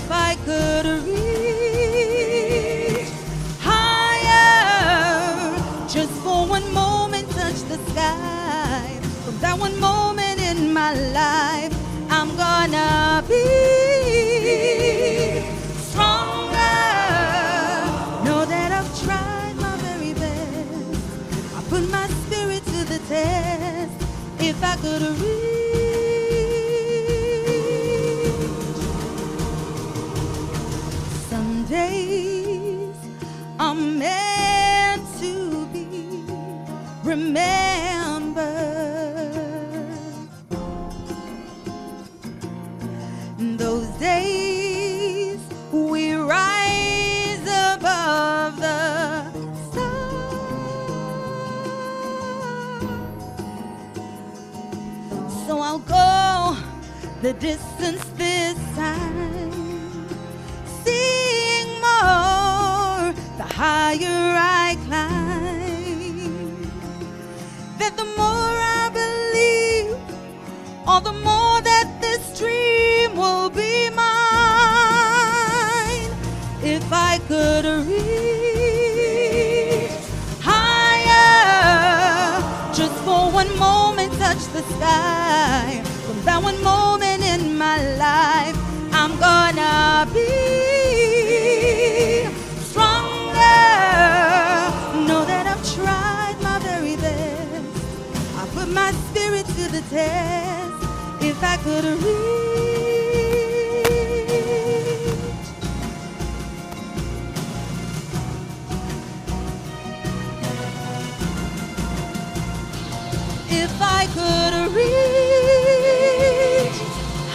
If I could reach higher, just for one moment touch the sky. From that one moment in my life, I'm gonna be stronger. Know that I've tried my very best. I put my spirit to the test. If I could reach some days, I'm meant to be remembered. Those days we rise above the sun. So I'll go the distance this time, seeing more the higher I climb. That the more I believe, or the more that this dream will be mine. If I could reach higher, just for one moment touch the sky. From that one moment in my life, I'm gonna be stronger. Know that I've tried my very best. I put my spirit to the test. If I could reach, if I could reach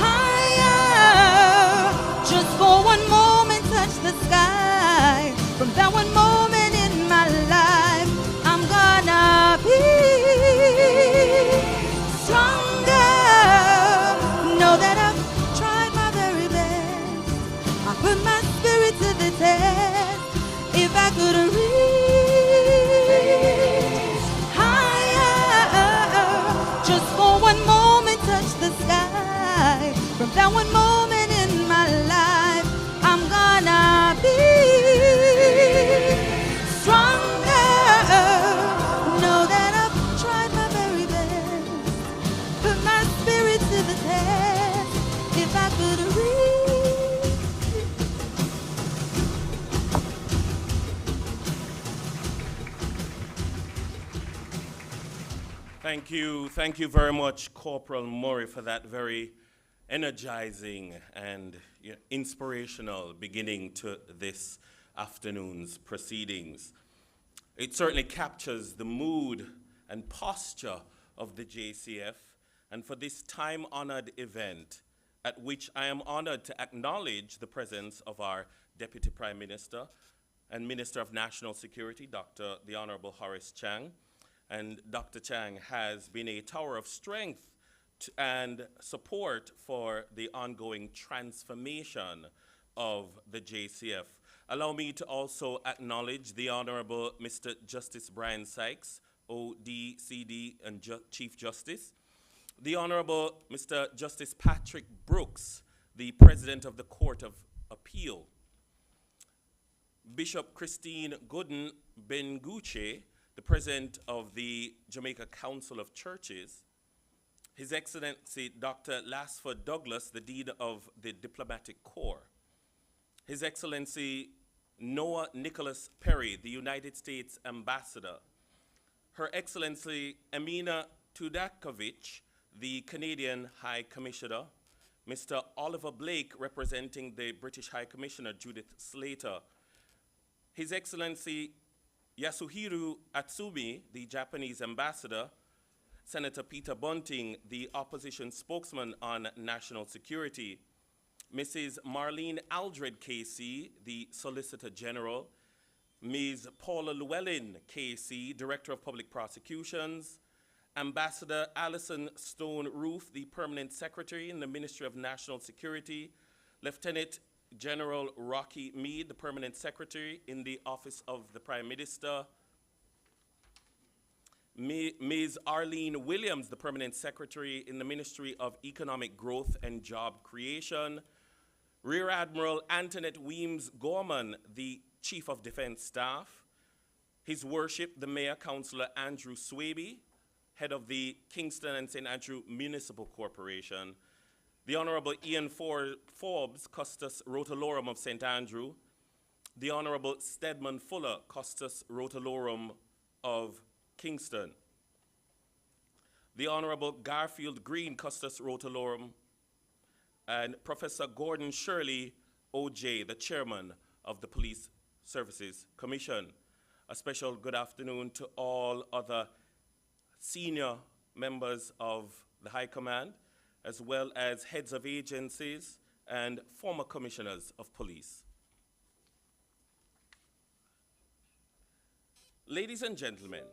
higher, just for one moment touch the sky. From that one moment in my life, I'm gonna be stronger. Know that I've tried my very best. I put my spirit to the test. If I could reach higher, just for one moment touch the sky. From that one moment in my life, I'm gonna be stronger. Know that I've tried my very best. Put my spirit to the test. If I could reach. Thank you very much, Corporal Murray, for that very energizing and inspirational beginning to this afternoon's proceedings. It certainly captures the mood and posture of the JCF, and for this time-honored event, at which I am honored to acknowledge the presence of our Deputy Prime Minister and Minister of National Security, the Honourable Horace Chang. And Dr. Chang has been a tower of strength and support for the ongoing transformation of the JCF. Allow me to also acknowledge the Honourable Mr. Justice Brian Sykes, ODCD and Chief Justice, the Honourable Mr. Justice Patrick Brooks, the President of the Court of Appeal, Bishop Christine Gooden Benguche, the President of the Jamaica Council of Churches, His Excellency Dr. Lasford Douglas, the Dean of the Diplomatic Corps, His Excellency Noah Nicholas Perry, the United States Ambassador, Her Excellency Emina Tudakovich, the Canadian High Commissioner, Mr. Oliver Blake, representing the British High Commissioner Judith Slater, His Excellency Yasuhiro Atsumi, the Japanese Ambassador, Senator Peter Bunting, the opposition spokesman on national security, Mrs. Marlene Aldred, KC, the Solicitor General, Ms. Paula Llewellyn, KC, Director of Public Prosecutions, Ambassador Alison Stone Roof, the Permanent Secretary in the Ministry of National Security, Lieutenant General Rocky Mead, the Permanent Secretary in the Office of the Prime Minister, Ms. Arlene Williams, the Permanent Secretary in the Ministry of Economic Growth and Job Creation, Rear Admiral Antoinette Weems Gorman, the Chief of Defense Staff, His Worship, the Mayor Councillor Andrew Swaby, Head of the Kingston and St. Andrew Municipal Corporation, the Honourable Ian Forbes, Custos Rotalorum of St. Andrew, the Honourable Stedman Fuller, Custos Rotalorum of Kingston, the Honourable Garfield Green, Custos Rotalorum, and Professor Gordon Shirley, OJ, the Chairman of the Police Services Commission. A special good afternoon to all other senior members of the High Command, as well as heads of agencies and former commissioners of police. Ladies and gentlemen,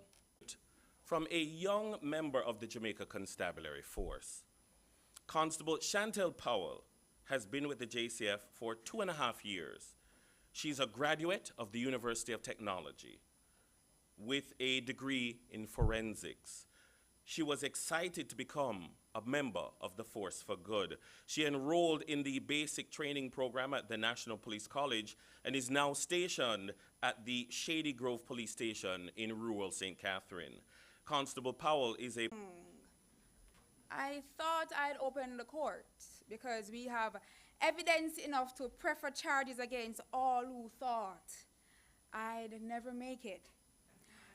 from a young member of the Jamaica Constabulary Force, Constable Chantel Powell has been with the JCF for 2.5 years. She's a graduate of the University of Technology with a degree in forensics. She was excited to become a member of the Force for Good. She enrolled in the basic training program at the National Police College and is now stationed at the Shady Grove Police Station in rural St. Catherine. Constable Powell is a... I thought I'd open the court because we have evidence enough to prefer charges against all who thought I'd never make it.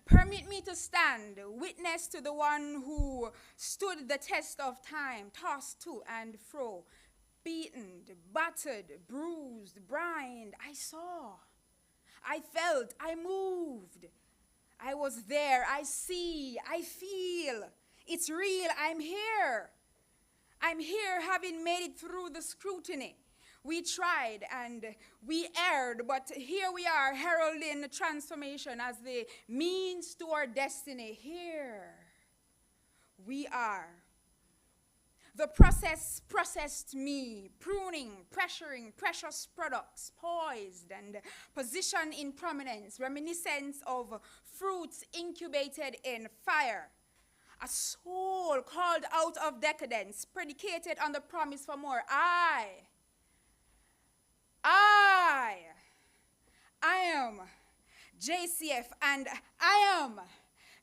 Permit me to stand, witness to the one who stood the test of time, tossed to and fro, beaten, battered, bruised, brined. I saw, I felt, I moved. I was there, I see, I feel. It's real, I'm here. I'm here having made it through the scrutiny. We tried and we erred, but here we are heralding the transformation as the means to our destiny. Here we are. The process processed me, pruning, pressuring precious products, poised and positioned in prominence, reminiscence of fruits incubated in fire. A soul called out of decadence, predicated on the promise for more. I am JCF, and I am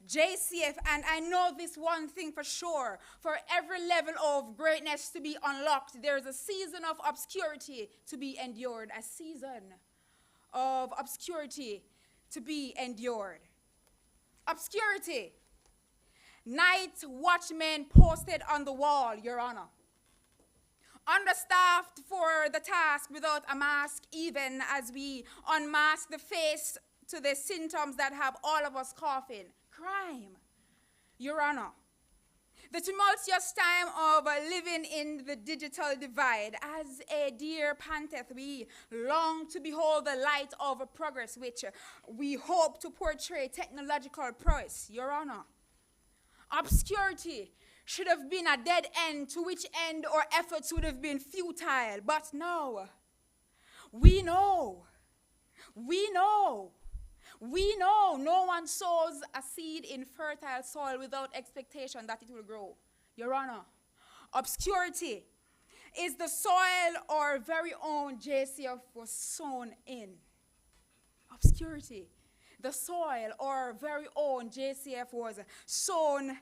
JCF, and I know this one thing for sure. For every level of greatness to be unlocked, there is a season of obscurity to be endured. A season of obscurity to be endured. Obscurity. Night watchmen posted on the wall, Your Honor. Understaffed for the task without a mask, even as we unmask the face to the symptoms that have all of us coughing. Crime, Your Honor. The tumultuous time of living in the digital divide. As a deer panteth, we long to behold the light of progress, which we hope to portray technological prowess, Your Honor. Obscurity should have been a dead end, to which end our efforts would have been futile. But now, we know no one sows a seed in fertile soil without expectation that it will grow. Your Honor, obscurity is the soil our very own JCF was sown in. Obscurity. The soil our very own JCF was sown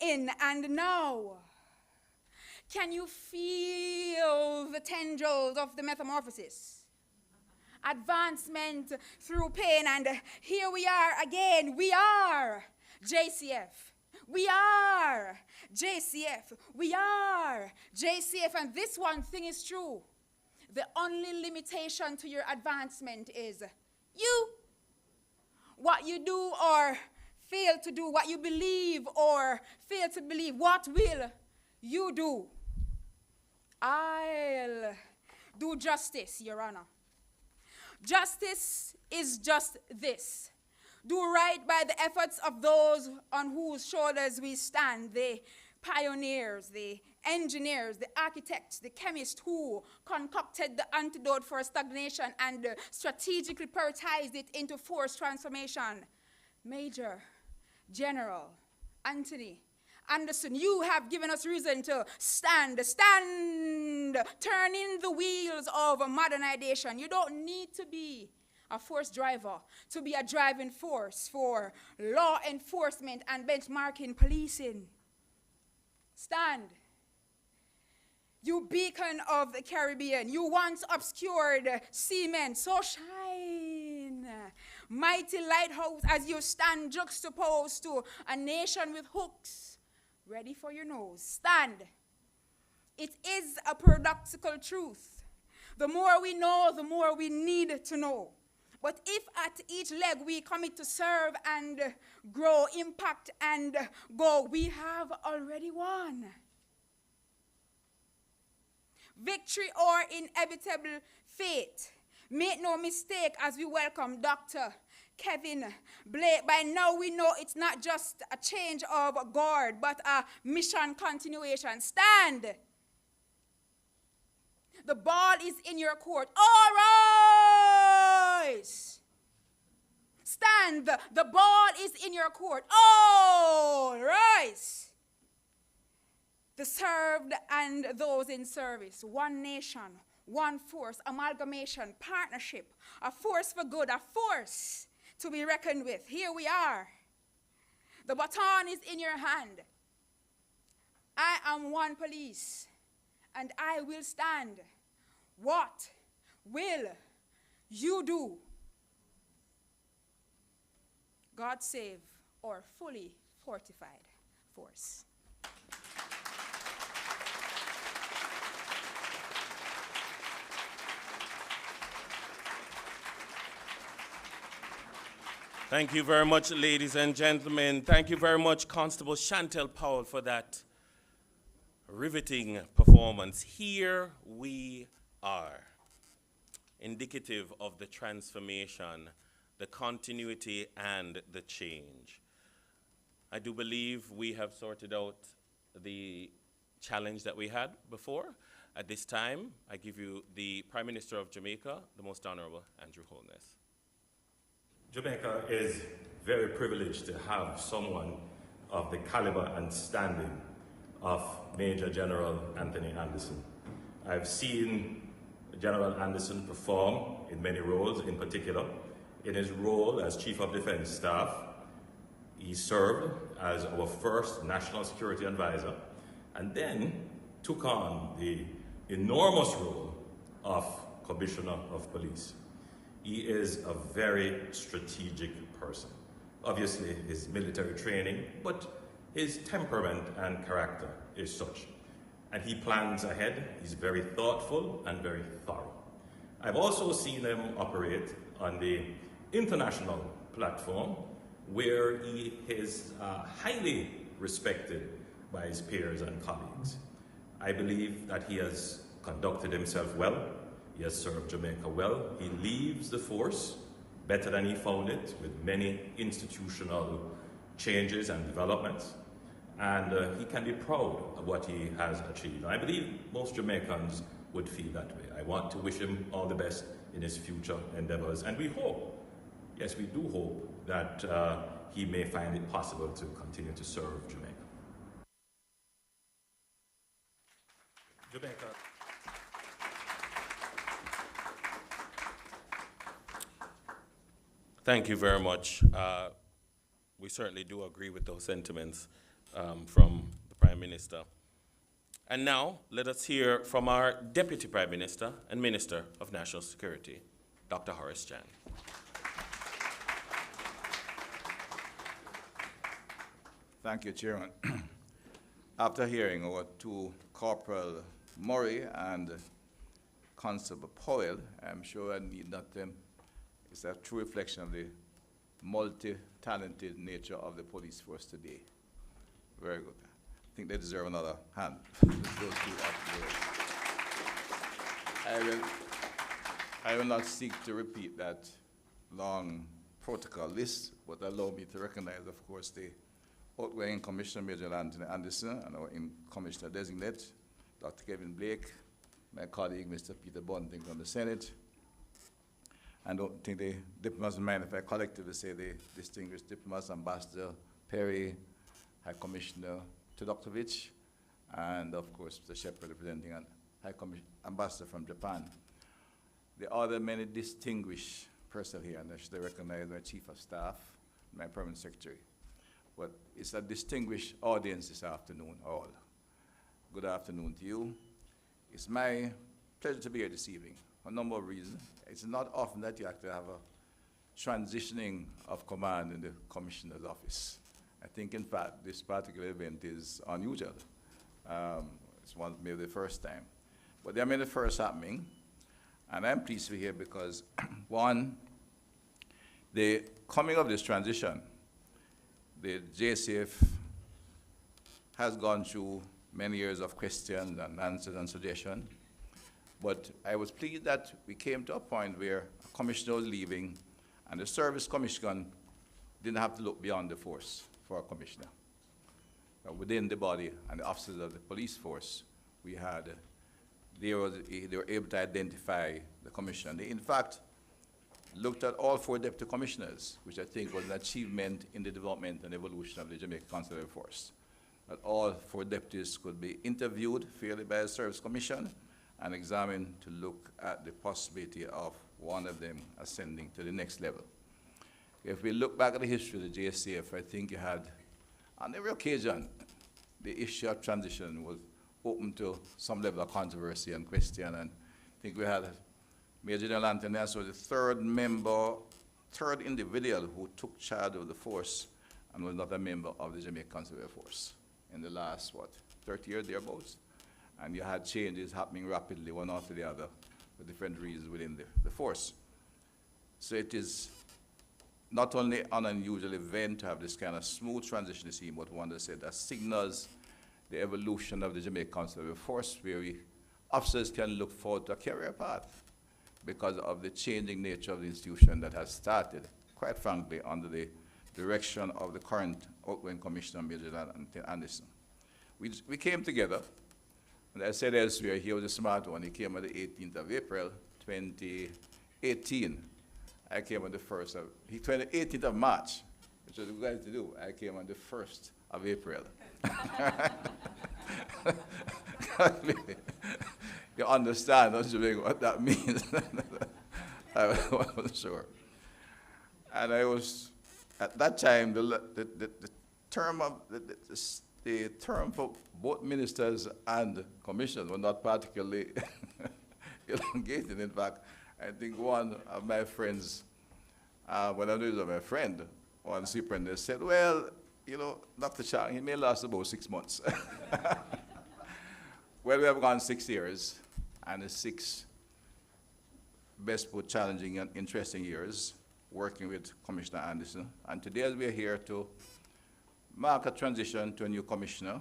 in, and now, can you feel the tendrils of the metamorphosis? Advancement through pain, and here we are again. We are JCF. We are JCF. We are JCF, and this one thing is true. The only limitation to your advancement is you. What you do or fail to do, what you believe or fail to believe, what will you do? I'll do justice, Your Honor. Justice is just this. Do right by the efforts of those on whose shoulders we stand, the pioneers, the engineers, the architects, the chemists who concocted the antidote for stagnation and strategically prioritized it into forced transformation. Major General Antony, Anderson, you have given us reason to stand, turning the wheels of modernization. You don't need to be a force driver to be a driving force for law enforcement and benchmarking policing. Stand. You beacon of the Caribbean, you once obscured seamen, so shine. Mighty lighthouse as you stand juxtaposed to a nation with hooks ready for your nose. Stand. It is a paradoxical truth. The more we know, the more we need to know. But if at each leg we commit to serve and grow, impact and go, we have already won. Victory or inevitable fate. Make no mistake as we welcome Dr. Kevin Blake. By now we know it's not just a change of guard, but a mission continuation. Stand. The ball is in your court. All rise. Stand. The ball is in your court. All rise. The served and those in service. One nation, one force, amalgamation, partnership, a force for good, a force to be reckoned with. Here we are. The baton is in your hand. I am one police, and I will stand. What will you do? God save our fully fortified force. Thank you very much, ladies and gentlemen. Thank you very much, Constable Chantel Powell, for that riveting performance. Here we are, indicative of the transformation, the continuity, and the change. I do believe we have sorted out the challenge that we had before. At this time, I give you the Prime Minister of Jamaica, the Most Honourable Andrew Holness. Jamaica is very privileged to have someone of the caliber and standing of Major General Anthony Anderson. I've seen General Anderson perform in many roles, in particular, in his role as Chief of Defense Staff. He served as our first National Security Advisor and then took on the enormous role of Commissioner of Police. He is a very strategic person. Obviously, his military training, but his temperament and character is such. And he plans ahead. He's very thoughtful and very thorough. I've also seen him operate on the international platform where he is highly respected by his peers and colleagues. I believe that he has conducted himself well. He has served Jamaica well. He leaves the force better than he found it, with many institutional changes and developments. And he can be proud of what he has achieved. And I believe most Jamaicans would feel that way. I want to wish him all the best in his future endeavors. And we hope, yes, we do hope that he may find it possible to continue to serve Jamaica. Jamaica. Thank you very much. We certainly do agree with those sentiments from the Prime Minister. And now, let us hear from our Deputy Prime Minister and Minister of National Security, Dr. Horace Chang. Thank you, Chairman. After hearing our two Corporal Murray and Constable Powell, I'm sure I need not it's a true reflection of the multi-talented nature of the police force today. Very good. I think they deserve another hand. I will not seek to repeat that long protocol list, but allow me to recognize, of course, the Outgoing Commissioner, Major Antony Anderson, and our Commissioner designate, Dr. Kevin Blake, my colleague, Mr. Peter Bunting from the Senate. I don't think the diplomats mind if I collectively say the distinguished diplomats, Ambassador Perry, High Commissioner Todoktovich, and of course, Mr. Shepherd representing an Ambassador from Japan. There are other many distinguished personnel here, and I should recognize my Chief of Staff, my Permanent Secretary. But it's a distinguished audience this afternoon, all. Good afternoon to you. It's my pleasure to be here this evening for a number of reasons. It's not often that you actually have a transitioning of command in the Commissioner's office. I think, in fact, this particular event is unusual. It's maybe the first time. But there are many firsts happening, and I'm pleased to be here because, one, the coming of this transition, the JCF has gone through many years of questions and answers and suggestions, but I was pleased that we came to a point where a commissioner was leaving, and the service commission didn't have to look beyond the force for a commissioner. Within the body and the officers of the police force, they were able to identify the commissioner. They, in fact, looked at all 4 deputy commissioners, which I think was an achievement in the development and evolution of the Jamaica Constabulary Force. That all 4 deputies could be interviewed fairly by the service commission and examined to look at the possibility of one of them ascending to the next level. If we look back at the history of the JCF, I think you had, on every occasion, the issue of transition was open to some level of controversy and question, and I think we had Major General Antony was the third individual who took charge of the force and was not a member of the Jamaica Constabulary Force in the last, 30 years thereabouts. And you had changes happening rapidly, one after the other, for different reasons within the force. So it is not only an unusual event to have this kind of smooth transition scheme, but one that said that signals the evolution of the Jamaica Constabulary Force, where officers can look forward to a career path because of the changing nature of the institution that has started, quite frankly, under the direction of the current Outgoing Commissioner, Major Anderson. We came together, and I said elsewhere, he was a smart one. He came on the 18th of April, 2018. I came on the 18th of March, which was good to do. I came on the 1st of April. You understand, don't you, what that means? I wasn't sure. And I was, at that time, the term for both ministers and commissioners were not particularly elongated. In fact, I think one of my friends, when I knew he was my friend, one superintendent said, well, you know, Dr. Chang, he may last about 6 months. Well, we have gone 6 years, and the 6 best put challenging and interesting years working with Commissioner Anderson. And today, we are here to mark a transition to a new commissioner.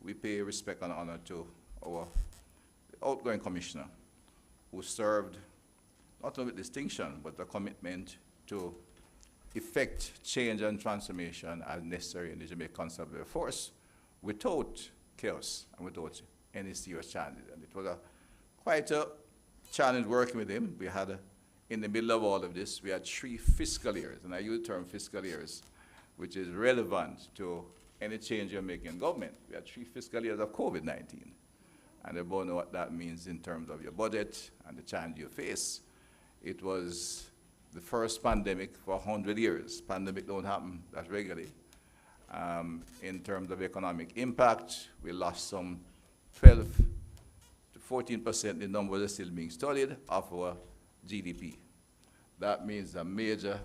We pay respect and honor to our outgoing commissioner, who served not only with distinction, but a commitment to effect change and transformation as necessary in the Jamaica Constabulary Force without chaos and without any serious challenges. And it was quite a challenge working with him. We had, in the middle of all of this, we had 3 fiscal years, and I use the term fiscal years, which is relevant to any change you're making in government. We had 3 fiscal years of COVID-19. And everyone know what that means in terms of your budget and the challenge you face. It was the first pandemic for 100 years. Pandemic don't happen that regularly. In terms of economic impact, we lost some 12 to 14%, the numbers are still being studied, of our GDP. That means a major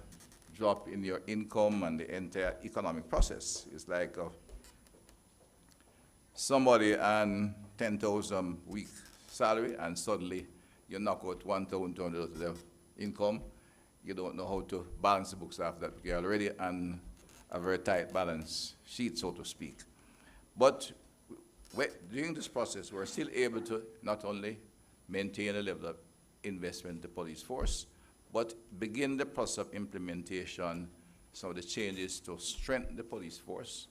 drop in your income and the entire economic process. It's like somebody earn 10,000 week salary, and suddenly you knock out 1,200 of their income. You don't know how to balance the books after that. You're already on a very tight balance sheet, so to speak. But during this process, we're still able to not only maintain a level of investment in the police force, but begin the process of implementation, some of the changes to strengthen the police force,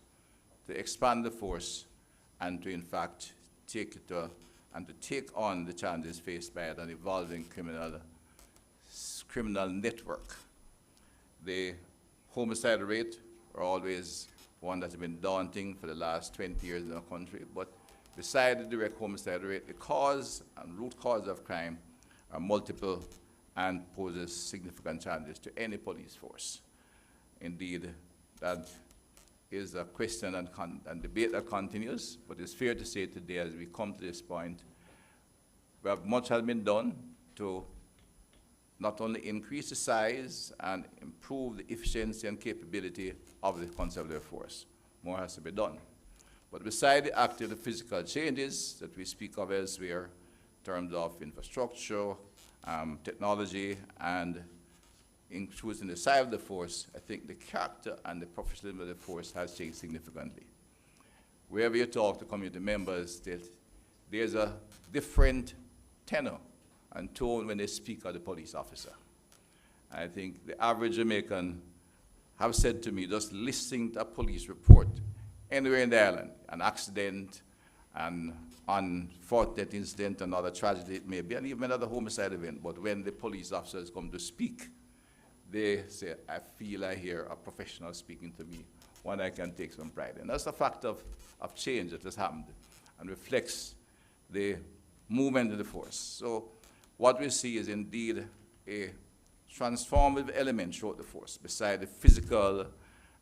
to expand the force, and to, in fact, take on the challenges faced by an evolving criminal network. The homicide rate are always one that's been daunting for the last 20 years in our country. But beside the direct homicide rate, the cause and root cause of crime are multiple and poses significant challenges to any police force. Indeed, that is a question and debate that continues, but it's fair to say today, as we come to this point, much has been done to not only increase the size and improve the efficiency and capability of the constabulary force. More has to be done. But beside the active and physical changes that we speak of elsewhere, in terms of infrastructure, technology, and increasing the size of the force, I think the character and the professionalism of the force has changed significantly. Wherever you talk to community members, there's a different tenor and tone when they speak of the police officer. I think the average Jamaican have said to me, just listening to a police report anywhere in the island, an accident, an unfortunate incident, another tragedy it may be, and even another homicide event, but when the police officers come to speak, they say, I hear a professional speaking to me, one I can take some pride in. That's a fact of change that has happened and reflects the movement of the force. So what we see is indeed a transformative element throughout the force, beside the physical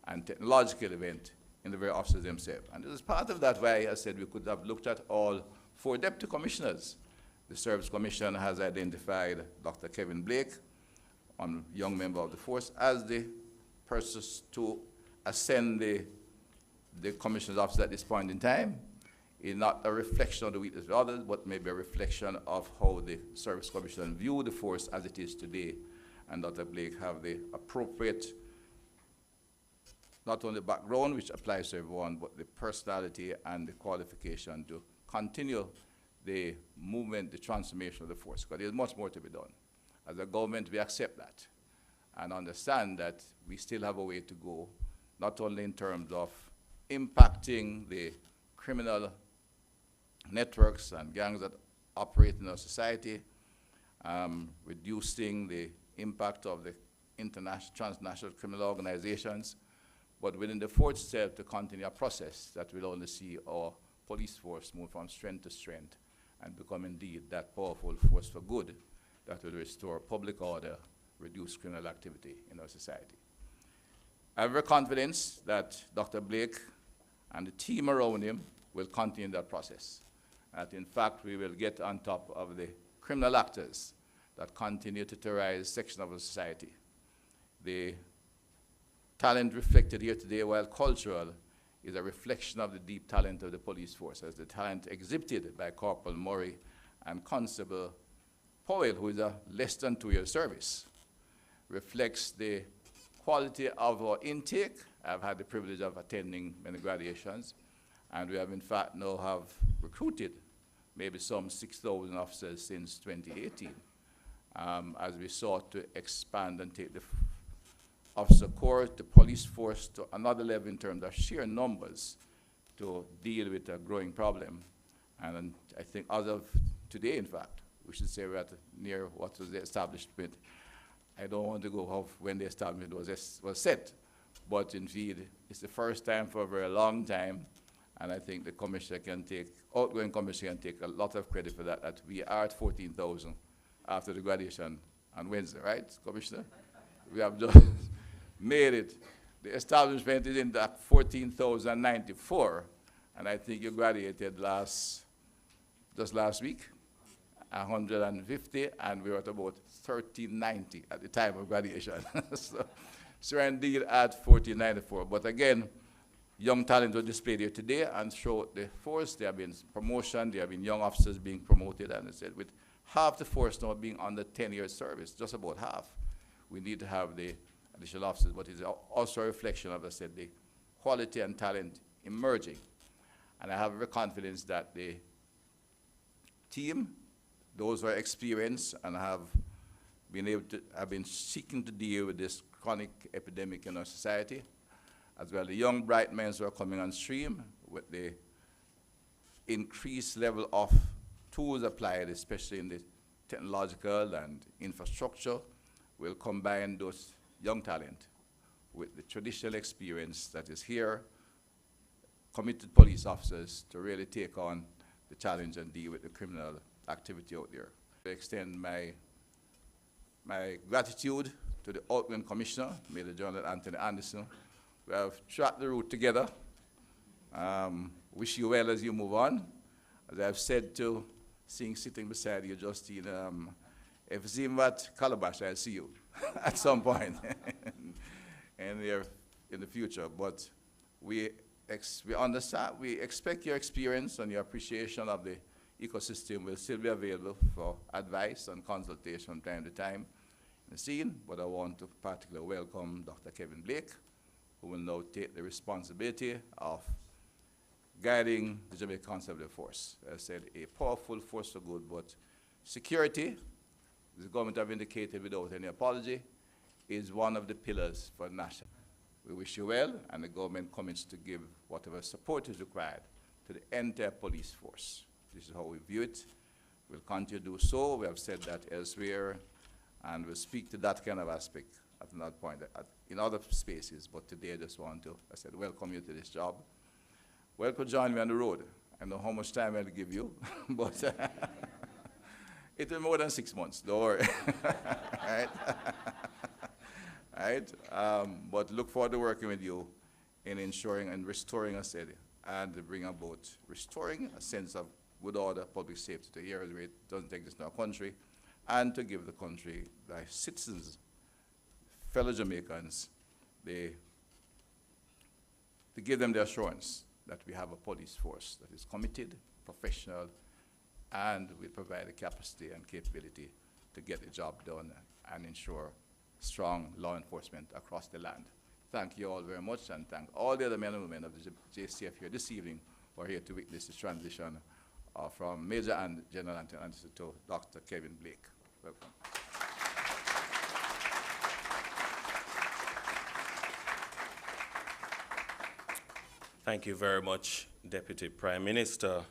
and technological event in the very officers themselves. And this is part of that why I said we could have looked at all 4 deputy commissioners. The Service Commission has identified Dr. Kevin Blake, a young member of the force, as the person to ascend the commissioner's office at this point in time. It's not a reflection of the weakness of others, but maybe a reflection of how the Service Commission view the force as it is today. And Dr. Blake have the appropriate, not only background, which applies to everyone, but the personality and the qualification to continue the movement, the transformation of the force, because there's much more to be done. As a government, we accept that and understand that we still have a way to go, not only in terms of impacting the criminal networks and gangs that operate in our society, reducing the impact of the international, transnational criminal organizations, but within the force itself to continue a process that will only see our police force move from strength to strength and become indeed that powerful force for good that will restore public order, reduce criminal activity in our society. I have every confidence that Dr. Blake and the team around him will continue that process. That in fact we will get on top of the criminal actors that continue to terrorize sections of our society. The talent reflected here today, while cultural, is a reflection of the deep talent of the police force, as the talent exhibited by Corporal Murray and Constable Powell, who is a less than 2-year service, reflects the quality of our intake. I've had the privilege of attending many graduations, and we have in fact now have recruited maybe some 6,000 officers since 2018, as we sought to expand and take the officer corps, the police force to another level in terms of sheer numbers to deal with a growing problem. And I think as of today, in fact, we should say we're at near what was the establishment. I don't want to go off when the establishment was set, but indeed, it's the first time for a very long time, and I think the commissioner can take, outgoing commissioner can take a lot of credit for that, that we are at 14,000 after the graduation on Wednesday, right, Commissioner? We have just made it. The establishment is in that 14,094, and I think you graduated just last week, 150, and we were at about 1,390 at the time of graduation. so we're indeed at 1,494. But again, young talent were displayed here today and showed the force. There have been promotion, there have been young officers being promoted, and I said with half the force now being under 10 years service, just about half, we need to have the additional officers, but it's also a reflection of, as I said, the quality and talent emerging. And I have every confidence that the team, those who are experienced and have been seeking to deal with this chronic epidemic in our society, as well the young bright men who are coming on stream with the increased level of tools applied, especially in the technological and infrastructure, will combine those young talent with the traditional experience that is here committed police officers to really take on the challenge and deal with the criminal activity out there. I extend my gratitude to the Outgoing Commissioner, Major General Antony Anderson. We have tracked the route together. Wish you well as you move on. As I've said to seeing sitting beside you, Justine, if it's even at Calabash, I'll see you at some point in the future. But we understand, we expect your experience and your appreciation of the ecosystem will still be available for advice and consultation from time to time in the scene. But I want to particularly welcome Dr. Kevin Blake, who will now take the responsibility of guiding the Jamaica Constabulary Force. As I said, a powerful force for good, but security, the government have indicated without any apology, is one of the pillars for national. We wish you well, and the government commits to give whatever support is required to the entire police force. This is how we view it. We'll continue to do so. We have said that elsewhere, and we'll speak to that kind of aspect at another point in other spaces. But today I just want to, I said, welcome you to this job. Welcome to join me on the road. I know how much time I'll give you, but it will be more than 6 months, don't worry. Right? Right? But look forward to working with you in ensuring and restoring, I said, and bring about restoring a sense of good order, public safety to areas where it doesn't exist in our country, and to give the country, the citizens, fellow Jamaicans, to give them the assurance that we have a police force that is committed, professional, and will provide the capacity and capability to get the job done and ensure strong law enforcement across the land. Thank you all very much, and thank all the other men and women of the JCF here this evening who are here to witness the transition from Major and General Antony Anderson to Dr. Kevin Blake. Welcome. Thank you very much, Deputy Prime Minister.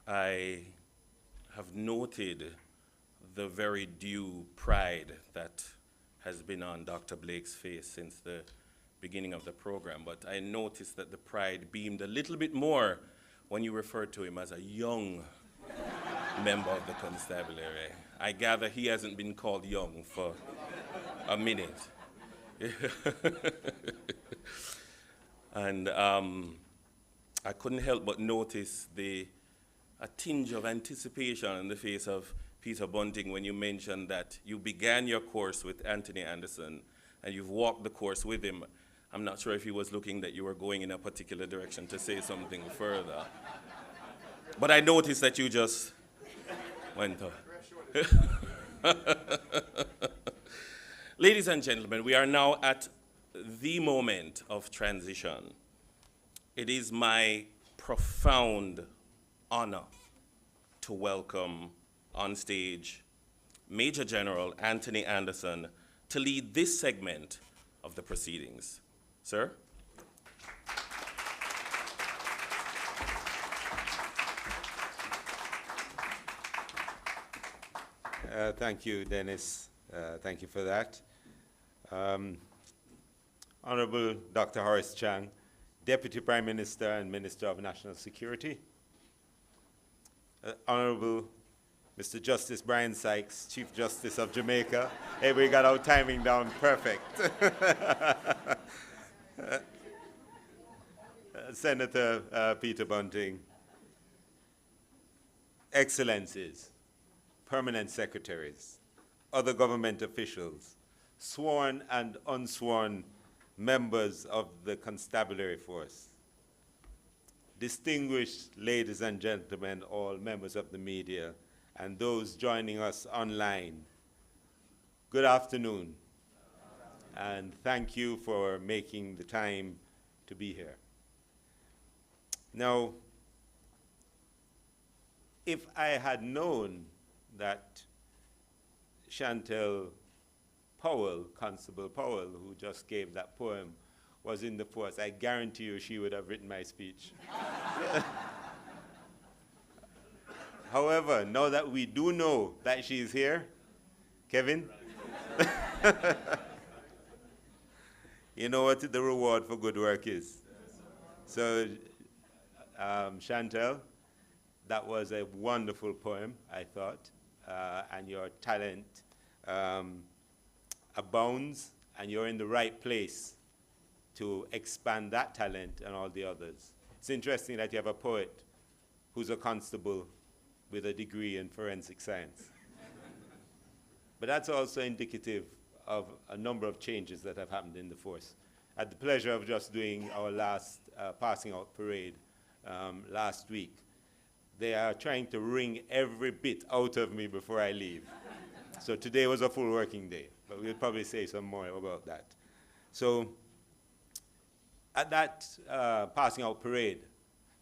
I have noted the very due pride that has been on Dr. Blake's face since the beginning of the program, but I noticed that the pride beamed a little bit more when you referred to him as a young member of the constabulary. I gather he hasn't been called young for a minute. And I couldn't help but notice a tinge of anticipation on the face of Peter Bunting when you mentioned that you began your course with Antony Anderson and you've walked the course with him. I'm not sure if he was looking that you were going in a particular direction to say something further. But I noticed that you just went on. Ladies and gentlemen, we are now at the moment of transition. It is my profound honor to welcome on stage Major General Antony Anderson to lead this segment of the proceedings. Sir? Thank you, Dennis. Thank you for that. Honourable Dr. Horace Chang, Deputy Prime Minister and Minister of National Security. Honourable Mr. Justice Brian Sykes, Chief Justice of Jamaica. Hey, we got our timing down perfect. Senator Peter Bunting. Excellencies, permanent secretaries, other government officials, sworn and unsworn members of the Constabulary Force, distinguished ladies and gentlemen, all members of the media, and those joining us online, good afternoon, and thank you for making the time to be here. Now, if I had known that Chantel Powell, Constable Powell, who just gave that poem, was in the force, I guarantee you she would have written my speech. However, now that we do know that she's here, Kevin, you know what the reward for good work is? So, Chantel, that was a wonderful poem, I thought, and your talent abounds, and you're in the right place to expand that talent and all the others. It's interesting that you have a poet who's a constable with a degree in forensic science. But that's also indicative of a number of changes that have happened in the force. I had the pleasure of just doing our last passing out parade last week. They are trying to wring every bit out of me before I leave. So today was a full working day, but we'll probably say some more about that. So at that passing out parade,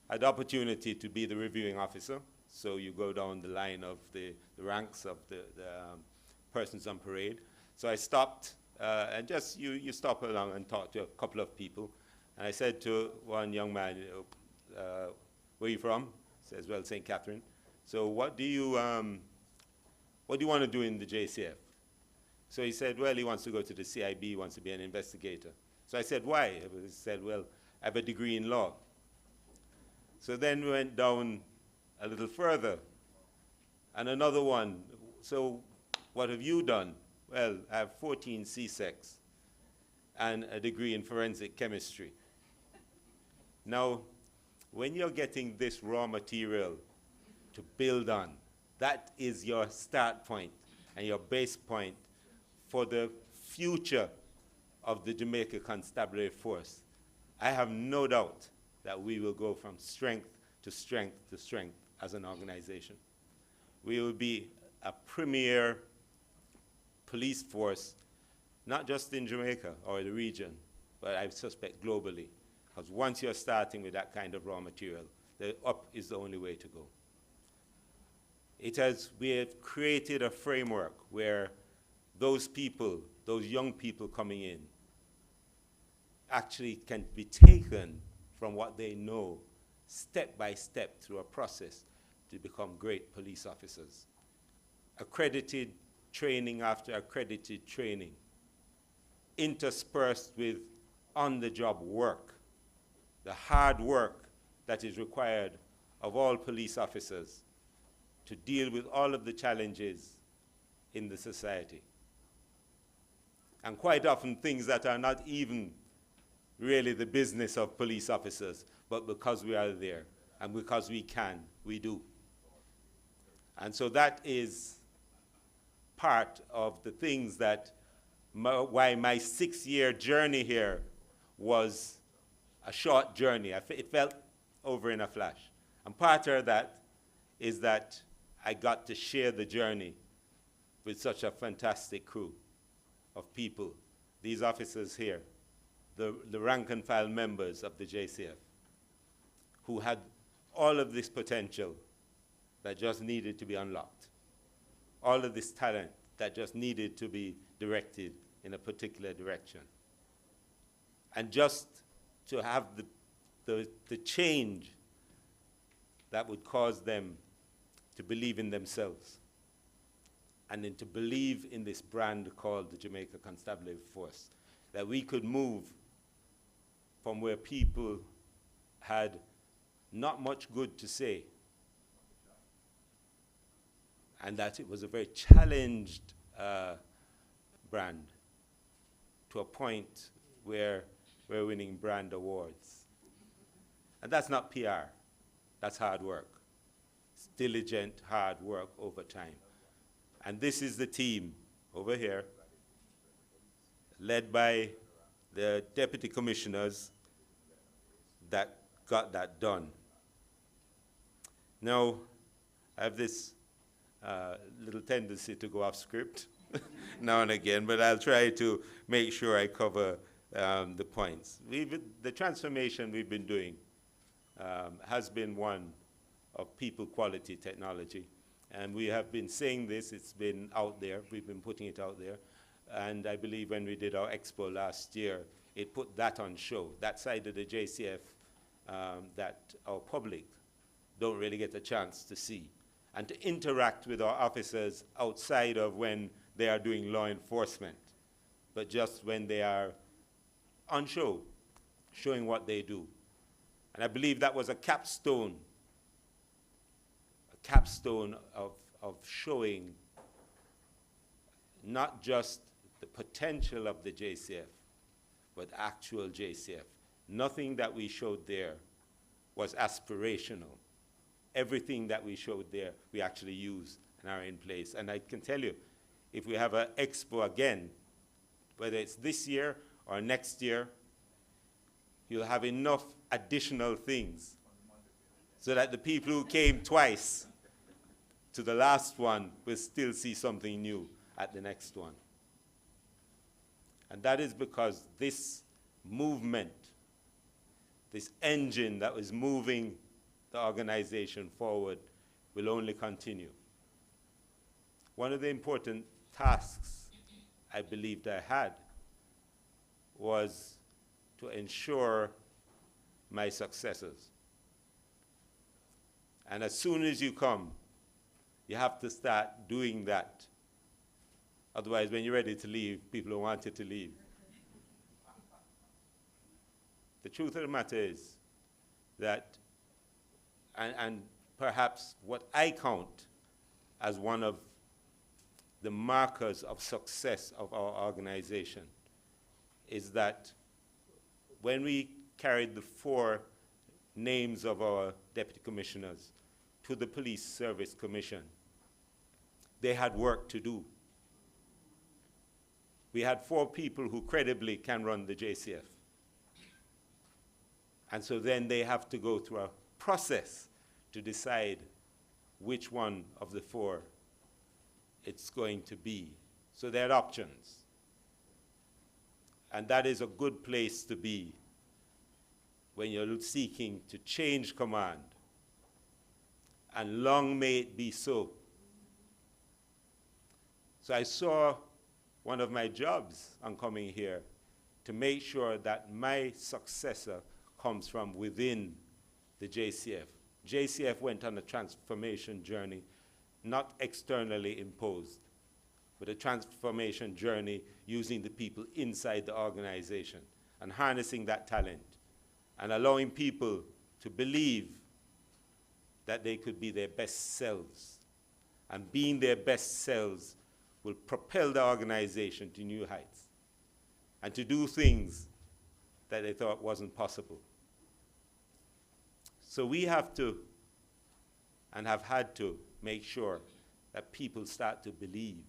I had the opportunity to be the reviewing officer. So you go down the line of the ranks of the persons on parade. So I stopped, and just you stop along and talk to a couple of people. And I said to one young man, where are you from? He says, well, St. Catherine. So what do you want to do in the JCF? So he said, well, he wants to go to the CIB, he wants to be an investigator. So I said, why? He said, well, I have a degree in law. So then we went down a little further, and another one. So what have you done? Well, I have 14 CSECs and a degree in forensic chemistry. Now, when you're getting this raw material to build on, that is your start point and your base point for the future of the Jamaica Constabulary Force. I have no doubt that we will go from strength to strength to strength as an organization. We will be a premier police force, not just in Jamaica or the region, but I suspect globally. Because once you're starting with that kind of raw material, the up is the only way to go. We have created a framework where those people, those young people coming in, actually can be taken from what they know step by step through a process to become great police officers. Accredited training after accredited training, interspersed with on-the-job work, the hard work that is required of all police officers to deal with all of the challenges in the society. And quite often things that are not even really the business of police officers, but because we are there and because we can, we do. And so that is part of the things that why my 6-year journey here was a short journey. It felt over in a flash. And part of that is that I got to share the journey with such a fantastic crew of people, these officers here, the rank and file members of the JCF, who had all of this potential that just needed to be unlocked, all of this talent that just needed to be directed in a particular direction. And just to have the change that would cause them to believe in themselves and then to believe in this brand called the Jamaica Constabulary Force, that we could move from where people had not much good to say, and that it was a very challenged brand, to a point where we're winning brand awards. And that's not PR, that's hard work. It's diligent, hard work over time. And this is the team over here, led by the deputy commissioners, that got that done. Now, I have this little tendency to go off script now and again, but I'll try to make sure I cover the points. The transformation we've been doing has been one of people quality technology. And we have been saying this, it's been out there, we've been putting it out there. And I believe when we did our expo last year, it put that on show, that side of the JCF that our public don't really get a chance to see. And to interact with our officers outside of when they are doing law enforcement, but just when they are on show, showing what they do. And I believe that was a capstone of showing not just the potential of the JCF, but actual JCF. Nothing that we showed there was aspirational. Everything that we showed there, we actually used and are in place. And I can tell you, if we have an expo again, whether it's this year or next year, you'll have enough additional things so that the people who came twice to the last one will still see something new at the next one. And that is because this movement, this engine that was moving the organization forward, will only continue. One of the important tasks I believed I had was to ensure my successors. And as soon as you come, you have to start doing that. Otherwise, when you're ready to leave, people don't want you to leave. The truth of the matter is that, and perhaps what I count as one of the markers of success of our organization, is that when we carried the 4 names of our deputy commissioners to the Police Service Commission, they had work to do. We had 4 people who credibly can run the JCF. And so then they have to go through a process to decide which one of the 4 it's going to be. So they had options. And that is a good place to be when you're seeking to change command. And long may it be so. So I saw one of my jobs on coming here to make sure that my successor comes from within the JCF. JCF went on a transformation journey, not externally imposed, but a transformation journey using the people inside the organization and harnessing that talent and allowing people to believe that they could be their best selves. And being their best selves will propel the organization to new heights and to do things that they thought wasn't possible. So we have to, and have had to, make sure that people start to believe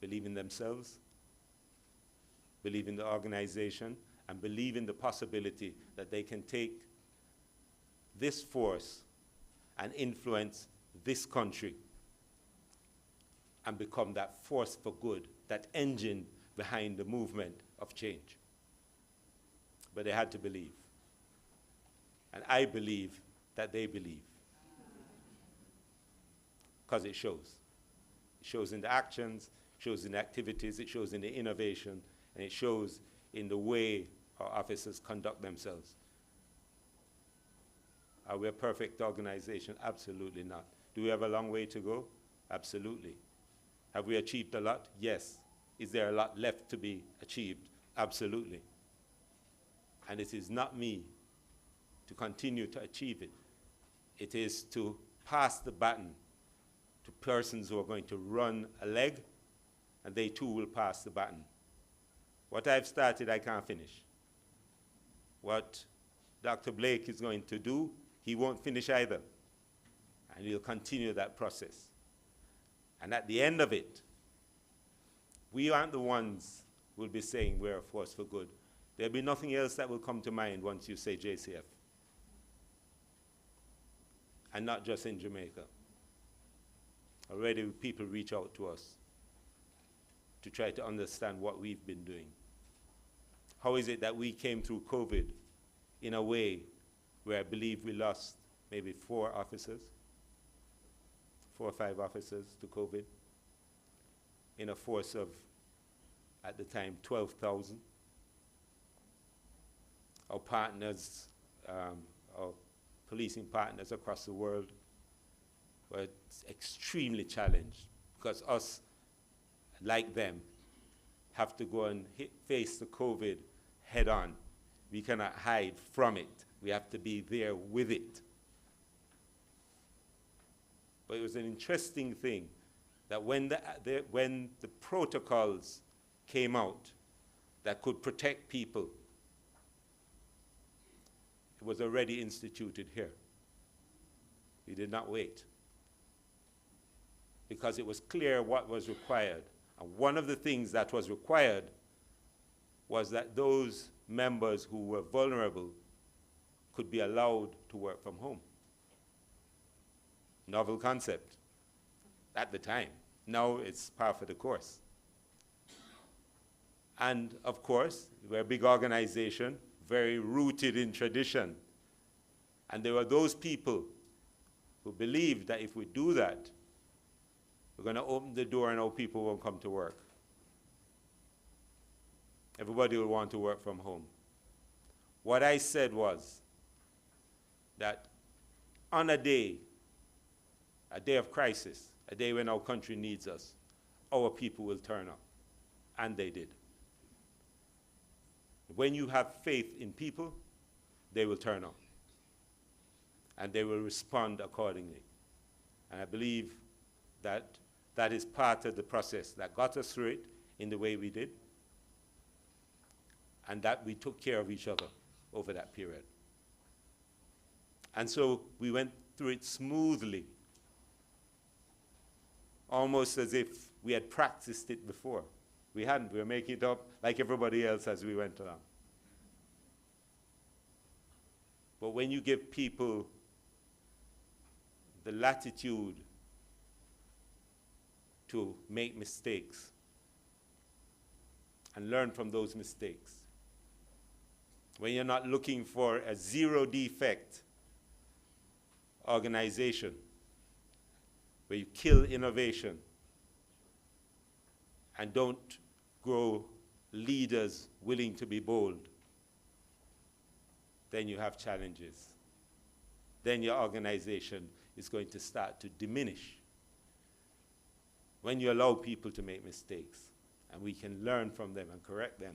in themselves, believe in the organization, and believe in the possibility that they can take this force and influence this country and become that force for good, that engine behind the movement of change. But they had to believe. And I believe that they believe. Because it shows. It shows in the actions, it shows in the activities, it shows in the innovation, and it shows in the way our officers conduct themselves. Are we a perfect organization? Absolutely not. Do we have a long way to go? Absolutely. Have we achieved a lot? Yes. Is there a lot left to be achieved? Absolutely. And it is not me to continue to achieve it. It is to pass the baton to persons who are going to run a leg, and they too will pass the baton. What I've started, I can't finish. What Dr. Blake is going to do, he won't finish either. And he'll continue that process. And at the end of it, we aren't the ones who will be saying we're a force for good. There'll be nothing else that will come to mind once you say JCF. And not just in Jamaica. Already people reach out to us to try to understand what we've been doing. How is it that we came through COVID in a way where I believe we lost maybe 4 officers, 4 or 5 officers to COVID, in a force of, at the time, 12,000. Our partners, our policing partners across the world were extremely challenged because us, like them, have to go and face the COVID head on. We cannot hide from it We have to be there with it. But it was an interesting thing that when the protocols came out that could protect people, it was already instituted here. We did not wait, because it was clear what was required. And one of the things that was required was that those members who were vulnerable could be allowed to work from home. Novel concept at the time. Now it's par for the course. And of course, we're a big organization, very rooted in tradition. And there were those people who believed that if we do that, we're going to open the door and our people won't come to work. Everybody will want to work from home. What I said was that on a day of crisis, a day when our country needs us, our people will turn up. And they did. When you have faith in people, they will turn up. And they will respond accordingly. And I believe that that is part of the process that got us through it in the way we did, and that we took care of each other over that period. And so we went through it smoothly, almost as if we had practiced it before. We hadn't. We were making it up like everybody else as we went along. But when you give people the latitude to make mistakes and learn from those mistakes, when you're not looking for a zero defect organization where you kill innovation and don't grow leaders willing to be bold, then you have challenges. Then your organization is going to start to diminish. When you allow people to make mistakes, and we can learn from them and correct them,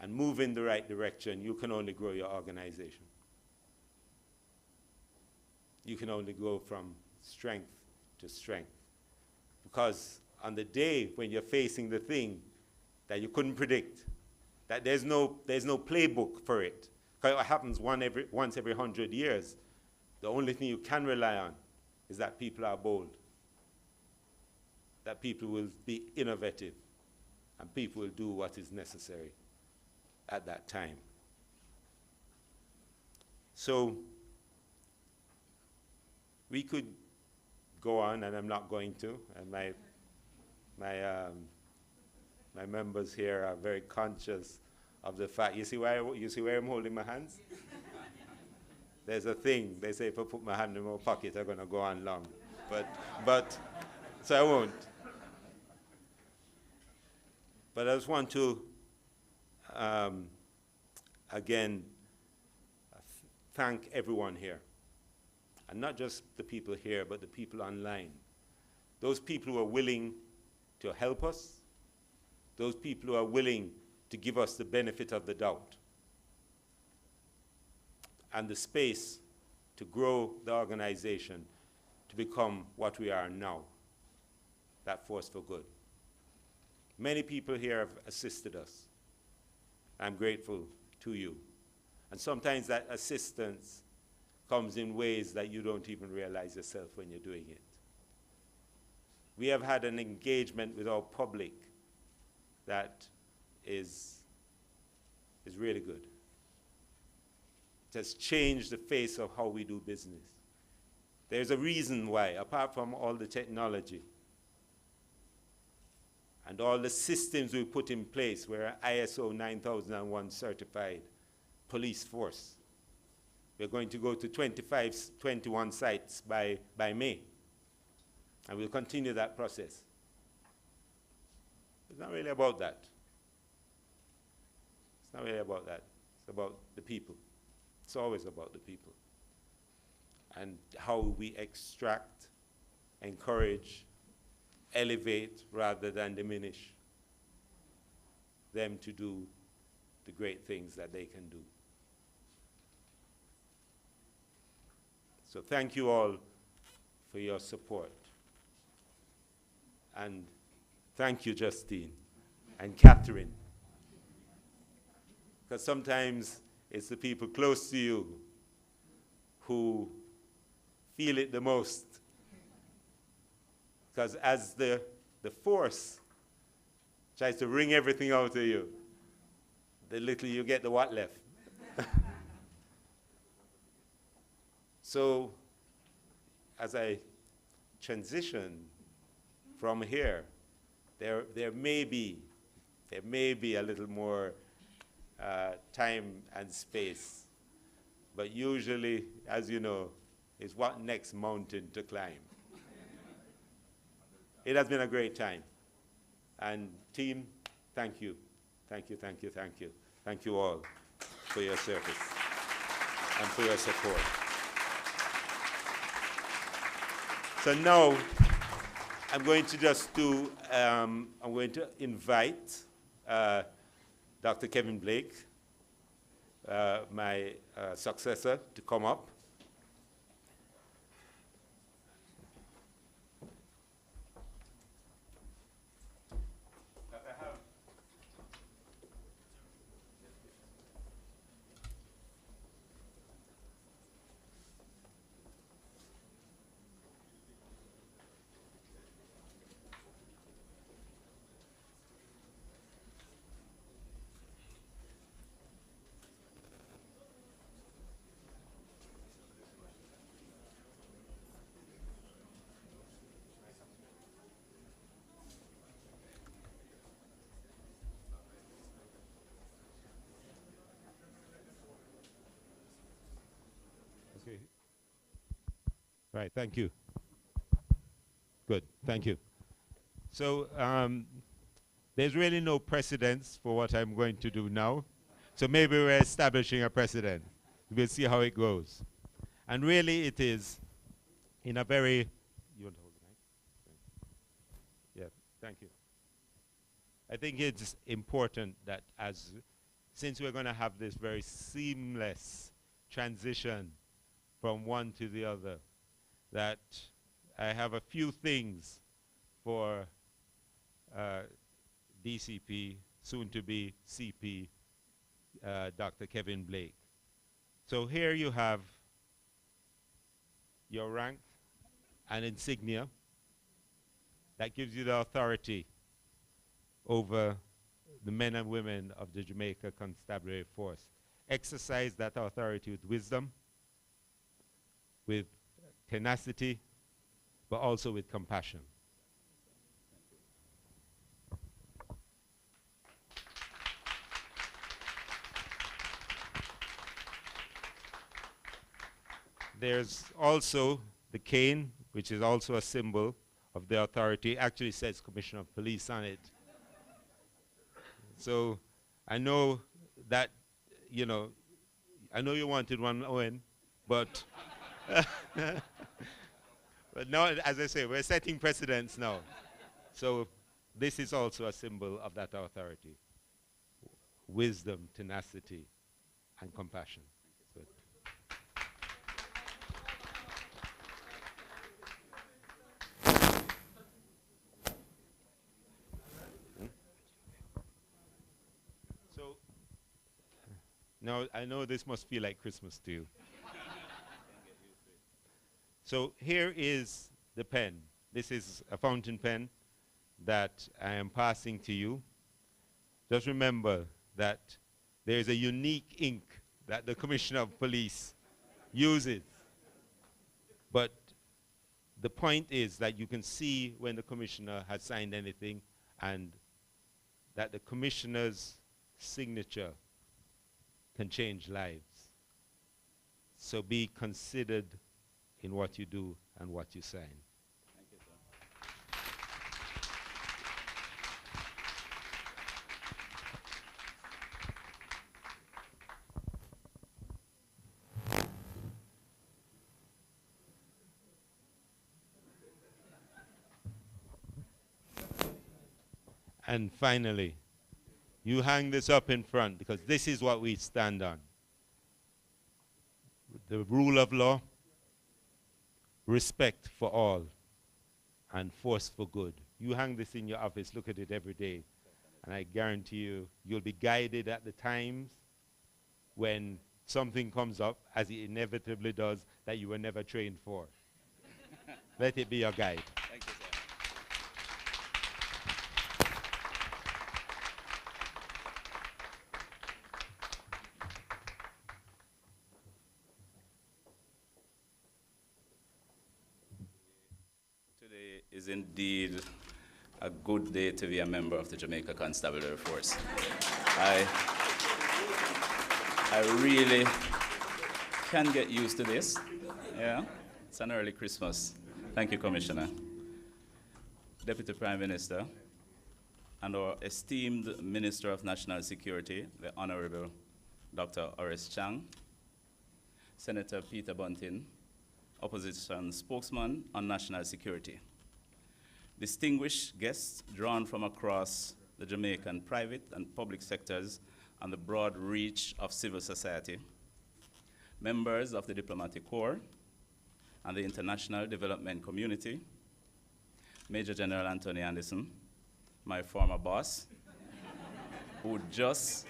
and move in the right direction, you can only grow your organization. You can only go from strength to strength. Because on the day when you're facing the thing that you couldn't predict, that there's no playbook for it, because it happens once every 100 years, the only thing you can rely on is that people are bold, that people will be innovative, and people will do what is necessary at that time. So we could go on, and I'm not going to, and my members here are very conscious of the fact. You see where I'm holding my hands? There's a thing, they say if I put my hand in my pocket, I'm going to go on long. But so I won't. But I just want to, again, thank everyone here. And not just the people here, but the people online. Those people who are willing to help us, those people who are willing to give us the benefit of the doubt, and the space to grow the organization to become what we are now, that force for good. Many people here have assisted us. I'm grateful to you. And sometimes that assistance comes in ways that you don't even realize yourself when you're doing it. We have had an engagement with our public that is really good. It has changed the face of how we do business. There's a reason why, apart from all the technology and all the systems we put in place. We're an ISO 9001 certified police force. We're going to go to 21 sites by May. And we'll continue that process. It's not really about that. It's not really about that. It's about the people. It's always about the people. And how we extract, encourage, elevate rather than diminish them to do the great things that they can do. So thank you all for your support. And thank you, Justine and Catherine. Because sometimes it's the people close to you who feel it the most. Because as the force tries to wring everything out of you, the little you get, the what left. So as I transition from here, there may be a little more time and space, but usually, as you know, is what next mountain to climb. It has been a great time. And team, thank you. Thank you, thank you, thank you. Thank you all for your service and for your support. So now, I'm going to just do, I'm going to invite Dr. Kevin Blake, my successor, to come up. Right, thank you. Good, thank you. So there's really no precedence for what I'm going to do now. So maybe we're establishing a precedent. We'll see how it goes. And really it is in a very, you want to hold the mic? Yeah, thank you. I think it's important that since we're going to have this very seamless transition from one to the other, that I have a few things for DCP, soon to be CP, Dr. Kevin Blake. So here you have your rank and insignia that gives you the authority over the men and women of the Jamaica Constabulary Force. Exercise that authority with wisdom, with tenacity, but also with compassion. There's also the cane, which is also a symbol of the authority. Actually says Commissioner of Police on it. So I know that, you know, I know you wanted one, Owen, but but now, as I say, we're setting precedents now. So this is also a symbol of that authority. Wisdom, tenacity, and compassion. Good. So now I know this must feel like Christmas to you. So here is the pen. This is a fountain pen that I am passing to you. Just remember that there is a unique ink that the Commissioner of Police uses. But the point is that you can see when the Commissioner has signed anything, and that the Commissioner's signature can change lives. So be considered in what you do and what you sign. Thank you, sir. And finally, you hang this up in front because this is what we stand on. The rule of law, respect for all, and force for good. You hang this in your office, look at it every day, and I guarantee you, you'll be guided at the times when something comes up, as it inevitably does, that you were never trained for. Let it be your guide. Thank you, sir. Today is indeed a good day to be a member of the Jamaica Constabulary Force. I really can get used to this. Yeah, it's an early Christmas. Thank you, Commissioner. Deputy Prime Minister, and our esteemed Minister of National Security, the Honourable Dr. Horace Chang, Senator Peter Bunting, Opposition Spokesman on National Security, distinguished guests drawn from across the Jamaican private and public sectors and the broad reach of civil society, members of the diplomatic corps and the international development community, Major General Antony Anderson, my former boss, who just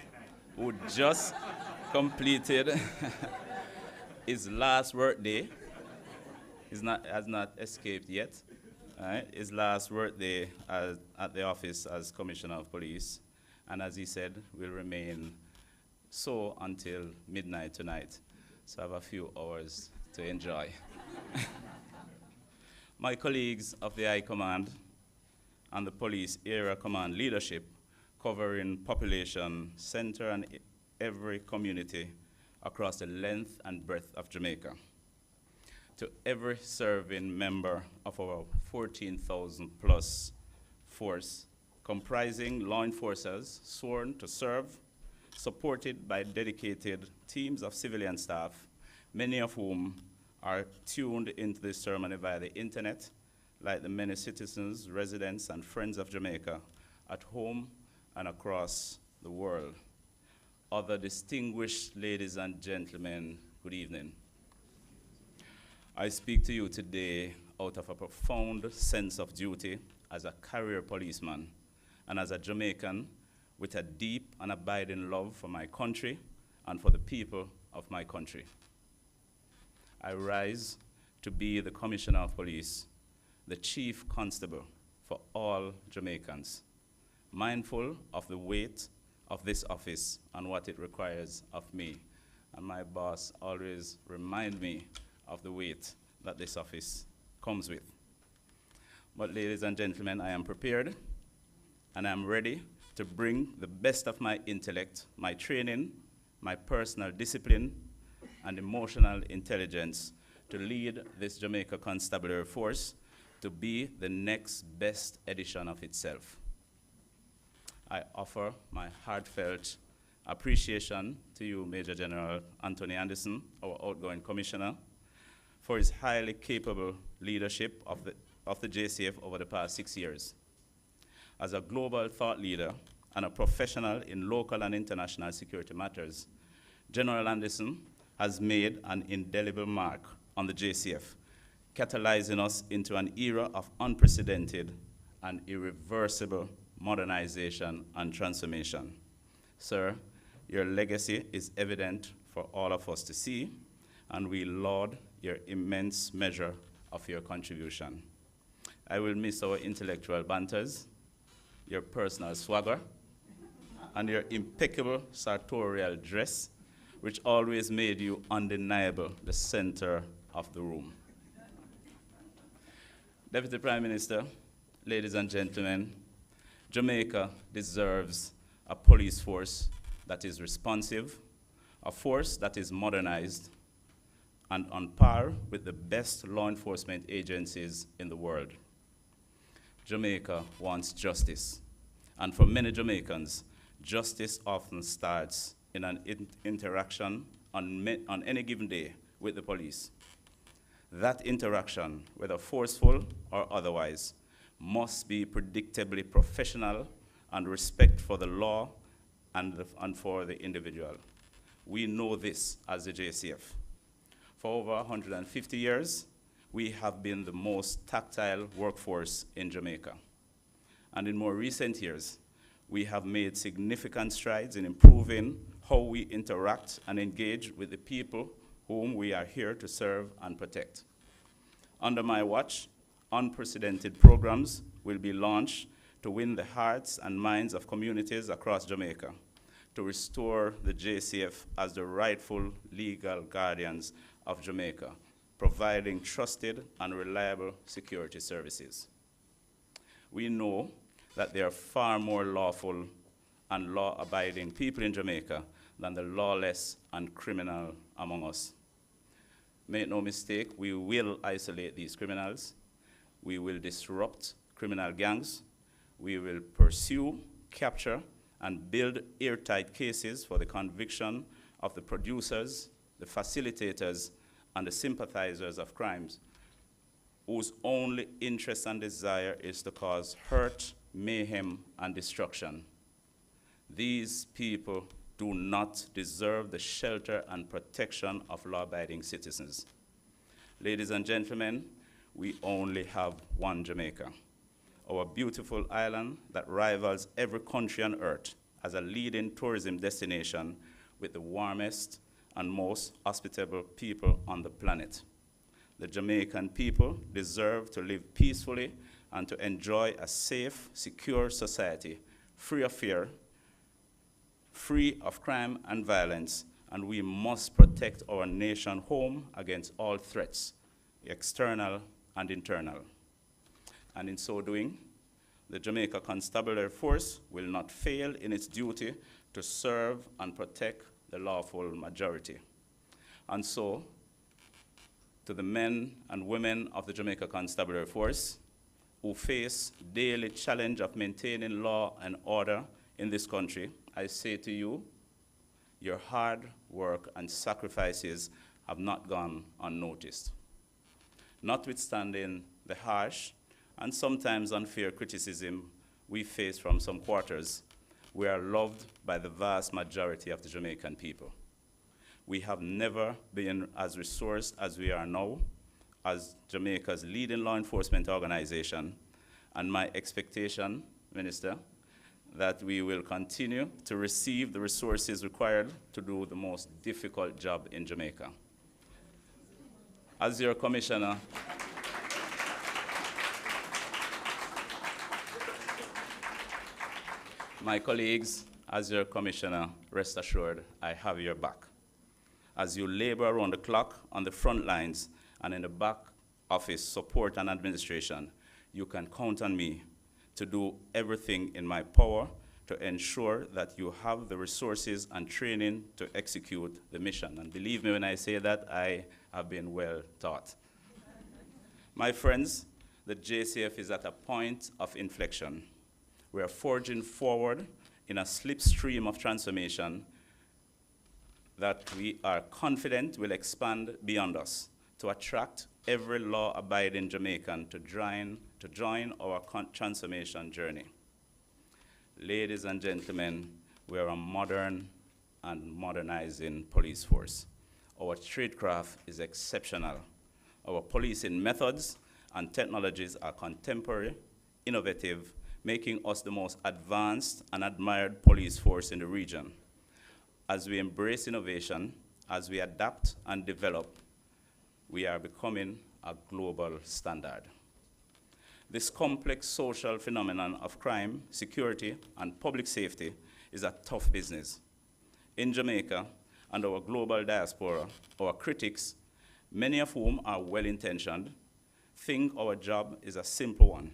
completed his last work day. Has not escaped yet. Right? His last work day at the office as Commissioner of Police, and as he said, will remain so until midnight tonight. So I have a few hours to enjoy. My colleagues of the High Command and the Police Area Command leadership, covering population center and every community across the length and breadth of Jamaica. To every serving member of our 14,000 plus force, comprising law enforcers sworn to serve, supported by dedicated teams of civilian staff, many of whom are tuned into this ceremony via the internet, like the many citizens, residents, and friends of Jamaica at home and across the world. Other distinguished ladies and gentlemen, good evening. I speak to you today out of a profound sense of duty as a career policeman and as a Jamaican with a deep and abiding love for my country and for the people of my country. I rise to be the Commissioner of Police, the Chief Constable for all Jamaicans, mindful of the weight of this office and what it requires of me. And my boss always reminds me of the weight that this office comes with. But ladies and gentlemen, I am prepared and I'm ready to bring the best of my intellect, my training, my personal discipline, and emotional intelligence to lead this Jamaica Constabulary Force to be the next best edition of itself. I offer my heartfelt appreciation to you, Major General Antony Anderson, our outgoing commissioner, for his highly capable leadership of the JCF over the past 6 years. As a global thought leader and a professional in local and international security matters, General Anderson has made an indelible mark on the JCF, catalyzing us into an era of unprecedented and irreversible modernization and transformation. Sir, your legacy is evident for all of us to see, and we laud your immense measure of your contribution. I will miss our intellectual banters, your personal swagger, and your impeccable sartorial dress, which always made you undeniable, the center of the room. Deputy Prime Minister, ladies and gentlemen, Jamaica deserves a police force that is responsive, a force that is modernized, and on par with the best law enforcement agencies in the world. Jamaica wants justice, and for many Jamaicans, justice often starts in an interaction on any given day with the police. That interaction, whether forceful or otherwise, must be predictably professional and respect for the law and for the individual. We know this as the JCF. For over 150 years, we have been the most tactile workforce in Jamaica. And in more recent years, we have made significant strides in improving how we interact and engage with the people whom we are here to serve and protect. Under my watch, unprecedented programs will be launched to win the hearts and minds of communities across Jamaica, to restore the JCF as the rightful legal guardians of Jamaica, providing trusted and reliable security services. We know that there are far more lawful and law-abiding people in Jamaica than the lawless and criminal among us. Make no mistake, we will isolate these criminals. We will disrupt criminal gangs. We will pursue, capture, and build airtight cases for the conviction of the producers, the facilitators, and the sympathizers of crimes, whose only interest and desire is to cause hurt, mayhem, and destruction. These people do not deserve the shelter and protection of law-abiding citizens. Ladies and gentlemen, we only have one Jamaica, our beautiful island that rivals every country on earth as a leading tourism destination with the warmest and most hospitable people on the planet. The Jamaican people deserve to live peacefully and to enjoy a safe, secure society, free of fear, free of crime and violence, and we must protect our nation home against all threats, external and internal. And in so doing, the Jamaica Constabulary Force will not fail in its duty to serve and protect the lawful majority. And so, to the men and women of the Jamaica Constabulary Force who face daily challenge of maintaining law and order in this country, I say to you, your hard work and sacrifices have not gone unnoticed. Notwithstanding the harsh and sometimes unfair criticism we face from some quarters, we are loved by the vast majority of the Jamaican people. We have never been as resourced as we are now as Jamaica's leading law enforcement organization, and my expectation, Minister, that we will continue to receive the resources required to do the most difficult job in Jamaica. As your commissioner, my colleagues, as your commissioner, rest assured, I have your back. As you labor around the clock on the front lines and in the back office support and administration, you can count on me to do everything in my power to ensure that you have the resources and training to execute the mission. And believe me when I say that, I have been well taught. My friends, the JCF is at a point of inflection. We are forging forward in a slipstream of transformation that we are confident will expand beyond us to attract every law-abiding Jamaican to join our transformation journey. Ladies and gentlemen, we are a modern and modernizing police force. Our tradecraft is exceptional. Our policing methods and technologies are contemporary, innovative, making us the most advanced and admired police force in the region. As we embrace innovation, as we adapt and develop, we are becoming a global standard. This complex social phenomenon of crime, security, and public safety is a tough business. In Jamaica and our global diaspora, our critics, many of whom are well-intentioned, think our job is a simple one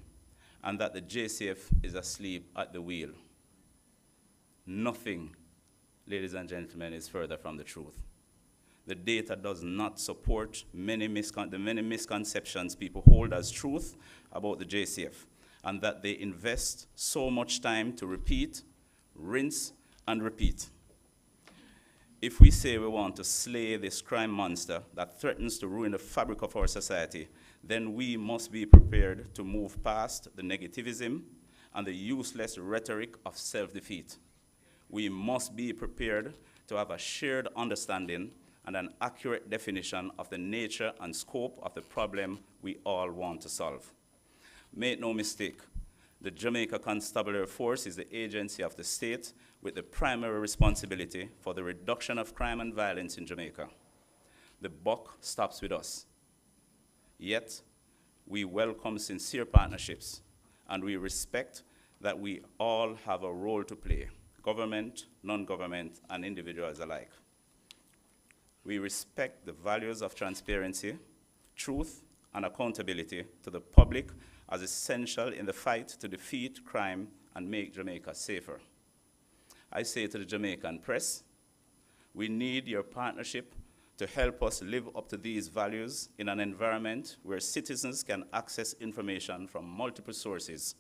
and that the JCF is asleep at the wheel. Nothing, ladies and gentlemen, is further from the truth. The data does not support the many misconceptions people hold as truth about the JCF, and that they invest so much time to repeat, rinse, and repeat. If we say we want to slay this crime monster that threatens to ruin the fabric of our society, then we must be prepared to move past the negativism and the useless rhetoric of self-defeat. We must be prepared to have a shared understanding and an accurate definition of the nature and scope of the problem we all want to solve. Make no mistake, the Jamaica Constabulary Force is the agency of the state with the primary responsibility for the reduction of crime and violence in Jamaica. The buck stops with us. Yet, we welcome sincere partnerships, and we respect that we all have a role to play, government, non-government, and individuals alike. We respect the values of transparency, truth, and accountability to the public as essential in the fight to defeat crime and make Jamaica safer. I say to the Jamaican press, we need your partnership to help us live up to these values in an environment where citizens can access information from multiple sources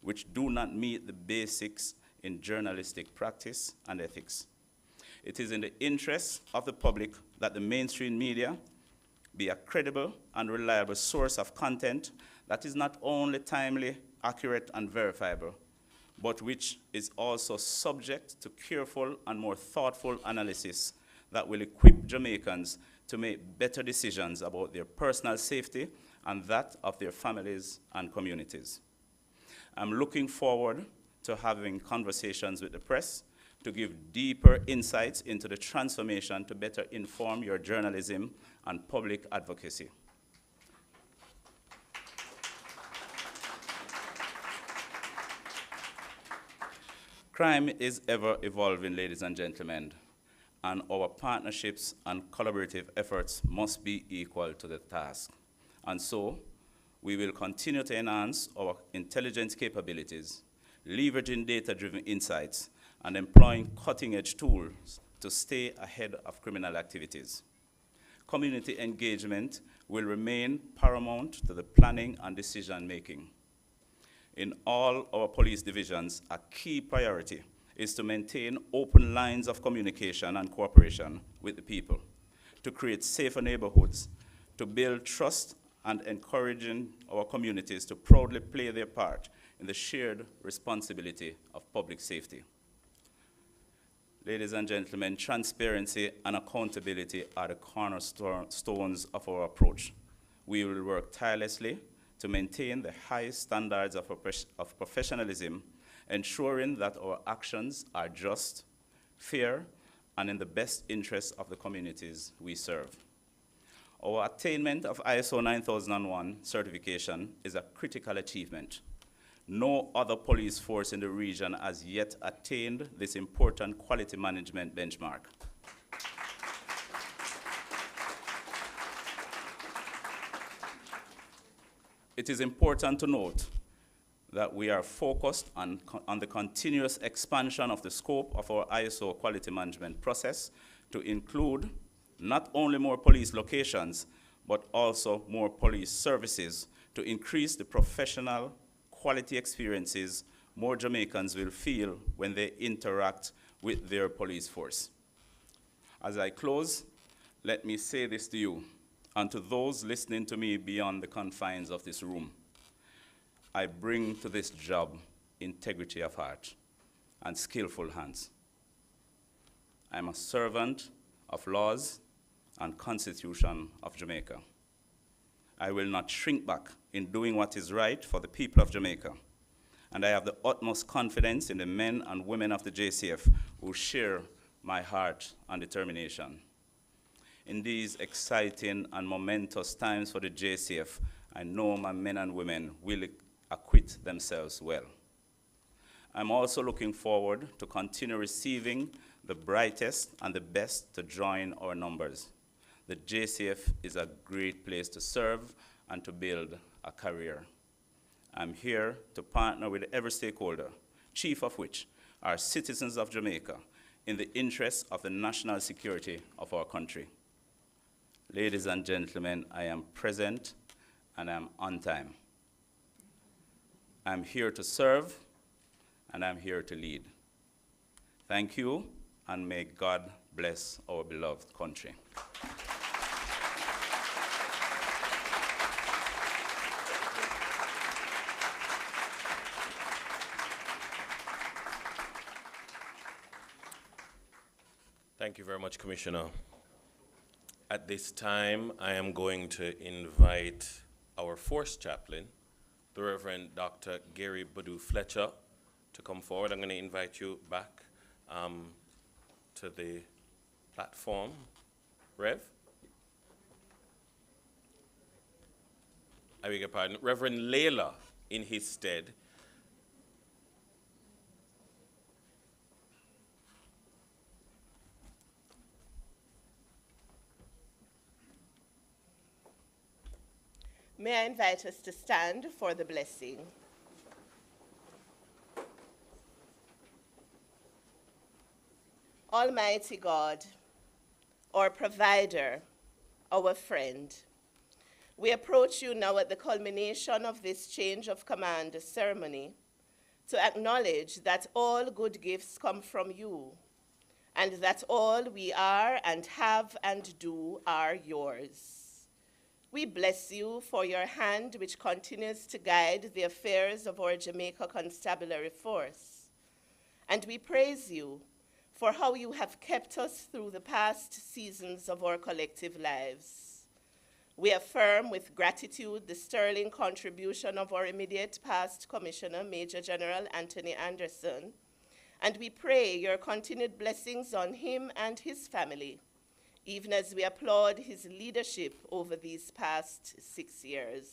which do not meet the basics in journalistic practice and ethics. It is in the interest of the public that the mainstream media be a credible and reliable source of content that is not only timely, accurate, and verifiable, but which is also subject to careful and more thoughtful analysis that will equip Jamaicans to make better decisions about their personal safety and that of their families and communities. I'm looking forward to having conversations with the press to give deeper insights into the transformation to better inform your journalism and public advocacy. Crime is ever evolving, ladies and gentlemen, and our partnerships and collaborative efforts must be equal to the task. And so, we will continue to enhance our intelligence capabilities, leveraging data-driven insights, and employing cutting-edge tools to stay ahead of criminal activities. Community engagement will remain paramount to the planning and decision-making. In all our police divisions, a key priority is to maintain open lines of communication and cooperation with the people, to create safer neighborhoods, to build trust, and encouraging our communities to proudly play their part in the shared responsibility of public safety. Ladies and gentlemen, transparency and accountability are the cornerstones of our approach. We will work tirelessly to maintain the highest standards of professionalism, ensuring that our actions are just, fair, and in the best interests of the communities we serve. Our attainment of ISO 9001 certification is a critical achievement. No other police force in the region has yet attained this important quality management benchmark. It is important to note that we are focused on the continuous expansion of the scope of our ISO quality management process to include not only more police locations, but also more police services to increase the professional quality experiences more Jamaicans will feel when they interact with their police force. As I close, let me say this to you and to those listening to me beyond the confines of this room. I bring to this job integrity of heart and skillful hands. I'm a servant of laws and Constitution of Jamaica. I will not shrink back in doing what is right for the people of Jamaica. And I have the utmost confidence in the men and women of the JCF who share my heart and determination. In these exciting and momentous times for the JCF, I know my men and women will acquit themselves well. I'm also looking forward to continue receiving the brightest and the best to join our numbers. The JCF is a great place to serve and to build a career. I'm here to partner with every stakeholder, chief of which are citizens of Jamaica, in the interests of the national security of our country. Ladies and gentlemen, I am present and I'm on time. I'm here to serve and I'm here to lead. Thank you, and may God bless our beloved country. Thank you very much, Commissioner. At this time, I am going to invite our force chaplain, the Reverend Dr. Gary Badu Fletcher, to come forward. I'm going to invite you back to the platform. Rev? I beg your pardon. Reverend Layla in his stead. May I invite us to stand for the blessing? Almighty God, our provider, our friend, we approach you now at the culmination of this change of command ceremony to acknowledge that all good gifts come from you, and that all we are and have and do are yours. We bless you for your hand which continues to guide the affairs of our Jamaica Constabulary Force. And we praise you for how you have kept us through the past seasons of our collective lives. We affirm with gratitude the sterling contribution of our immediate past Commissioner, Major General Antony Anderson, and we pray your continued blessings on him and his family, even as we applaud his leadership over these past 6 years.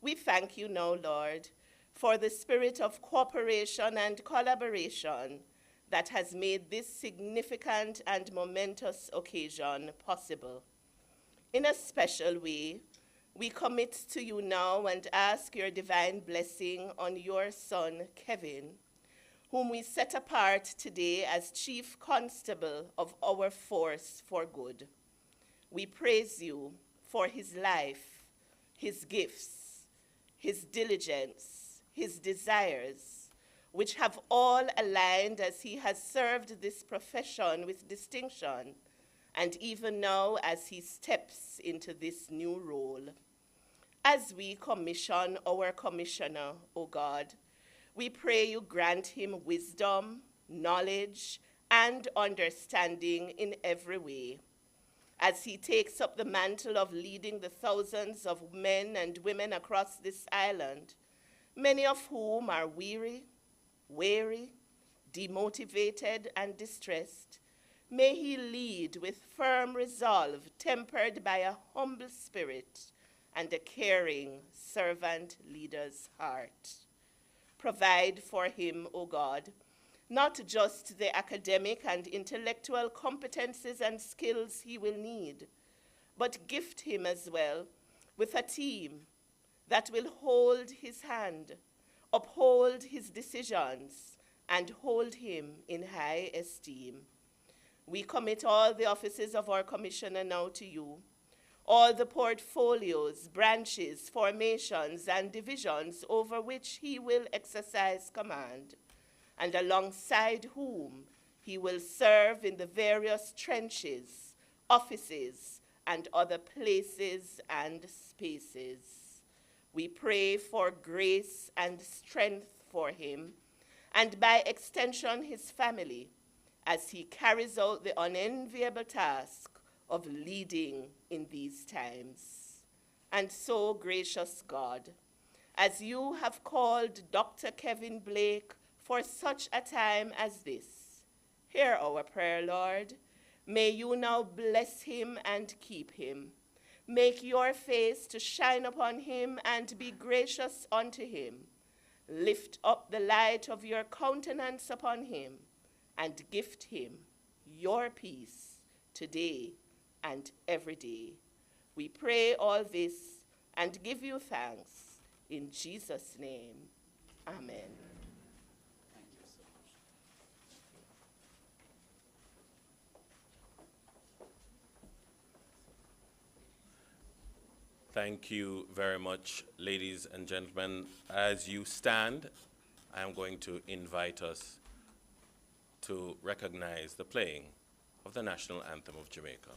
We thank you now, Lord, for the spirit of cooperation and collaboration that has made this significant and momentous occasion possible. In a special way, we commit to you now and ask your divine blessing on your son, Kevin, whom we set apart today as Chief Constable of our force for good. We praise you for his life, his gifts, his diligence, his desires, which have all aligned as he has served this profession with distinction, and even now as he steps into this new role. As we commission our commissioner, O God, we pray you grant him wisdom, knowledge, and understanding in every way, as he takes up the mantle of leading the thousands of men and women across this island, many of whom are weary, demotivated, and distressed. May he lead with firm resolve, tempered by a humble spirit and a caring servant leader's heart. Provide for him, O God, not just the academic and intellectual competencies and skills he will need, but gift him as well with a team that will hold his hand, uphold his decisions, and hold him in high esteem. We commit all the offices of our commissioner now to you, all the portfolios, branches, formations, and divisions over which he will exercise command, and alongside whom he will serve in the various trenches, offices, and other places and spaces. We pray for grace and strength for him, and by extension his family, as he carries out the unenviable task of leading in these times. And so, gracious God, as you have called Dr. Kevin Blake for such a time as this, hear our prayer, Lord. May you now bless him and keep him. Make your face to shine upon him and be gracious unto him. Lift up the light of your countenance upon him and gift him your peace today and every day. We pray all this and give you thanks in Jesus' name. Amen. Thank you very much, ladies and gentlemen. As you stand, I am going to invite us to recognize the playing of the national anthem of Jamaica.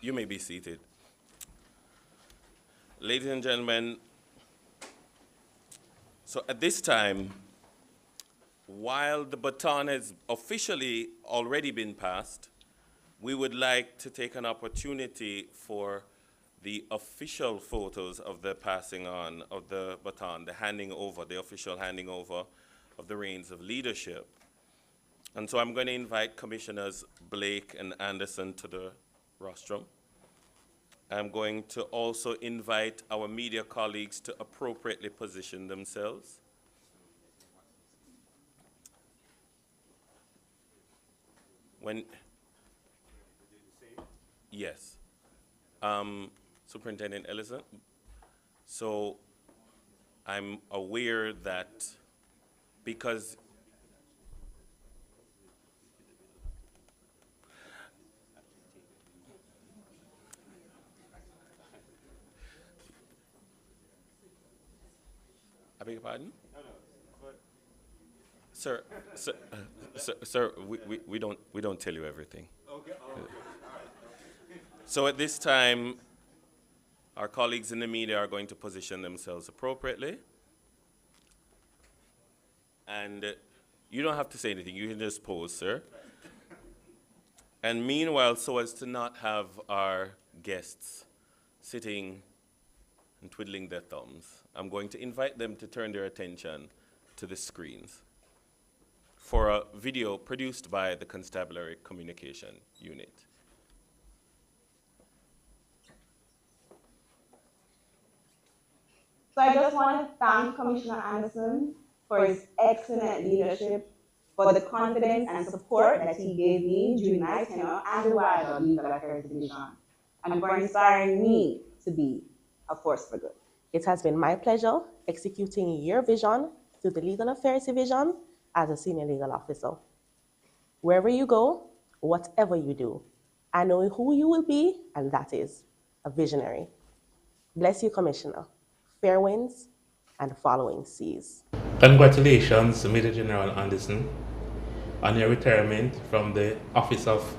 You may be seated. Ladies and gentlemen, so at this time, while the baton has officially already been passed, we would like to take an opportunity for the official photos of the passing on of the baton, the handing over, the official handing over of the reins of leadership. And so I'm going to invite Commissioners Blake and Anderson to the rostrum. I'm going to also invite our media colleagues to appropriately position themselves. Yes. Superintendent Ellison. So I'm aware that because I beg your pardon? Sir, we don't tell you everything. Okay. So at this time, our colleagues in the media are going to position themselves appropriately. And you don't have to say anything, you can just pose, sir. And meanwhile, so as to not have our guests sitting and twiddling their thumbs, I'm going to invite them to turn their attention to the screens for a video produced by the Constabulary Communication Unit. So I just want to thank Commissioner Anderson for his excellent leadership, for the confidence and support that he gave me during my tenure and the wider Legal Affairs Division, and for inspiring me to be a force for good. It has been my pleasure executing your vision through the Legal Affairs Division as a senior legal officer. Wherever you go, whatever you do, I know who you will be, and that is a visionary. Bless you, Commissioner. Fair winds and following seas. Congratulations, Major General Anderson, on your retirement from the Office of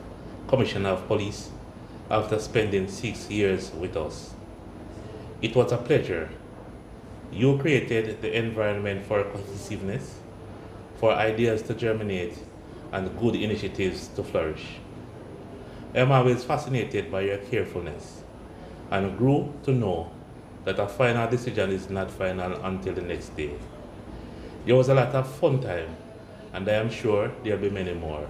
Commissioner of Police after spending 6 years with us. It was a pleasure. You created the environment for cohesiveness, for ideas to germinate, and good initiatives to flourish. I am always fascinated by your carefulness and grew to know that a final decision is not final until the next day. There was a lot of fun time, and I am sure there will be many more.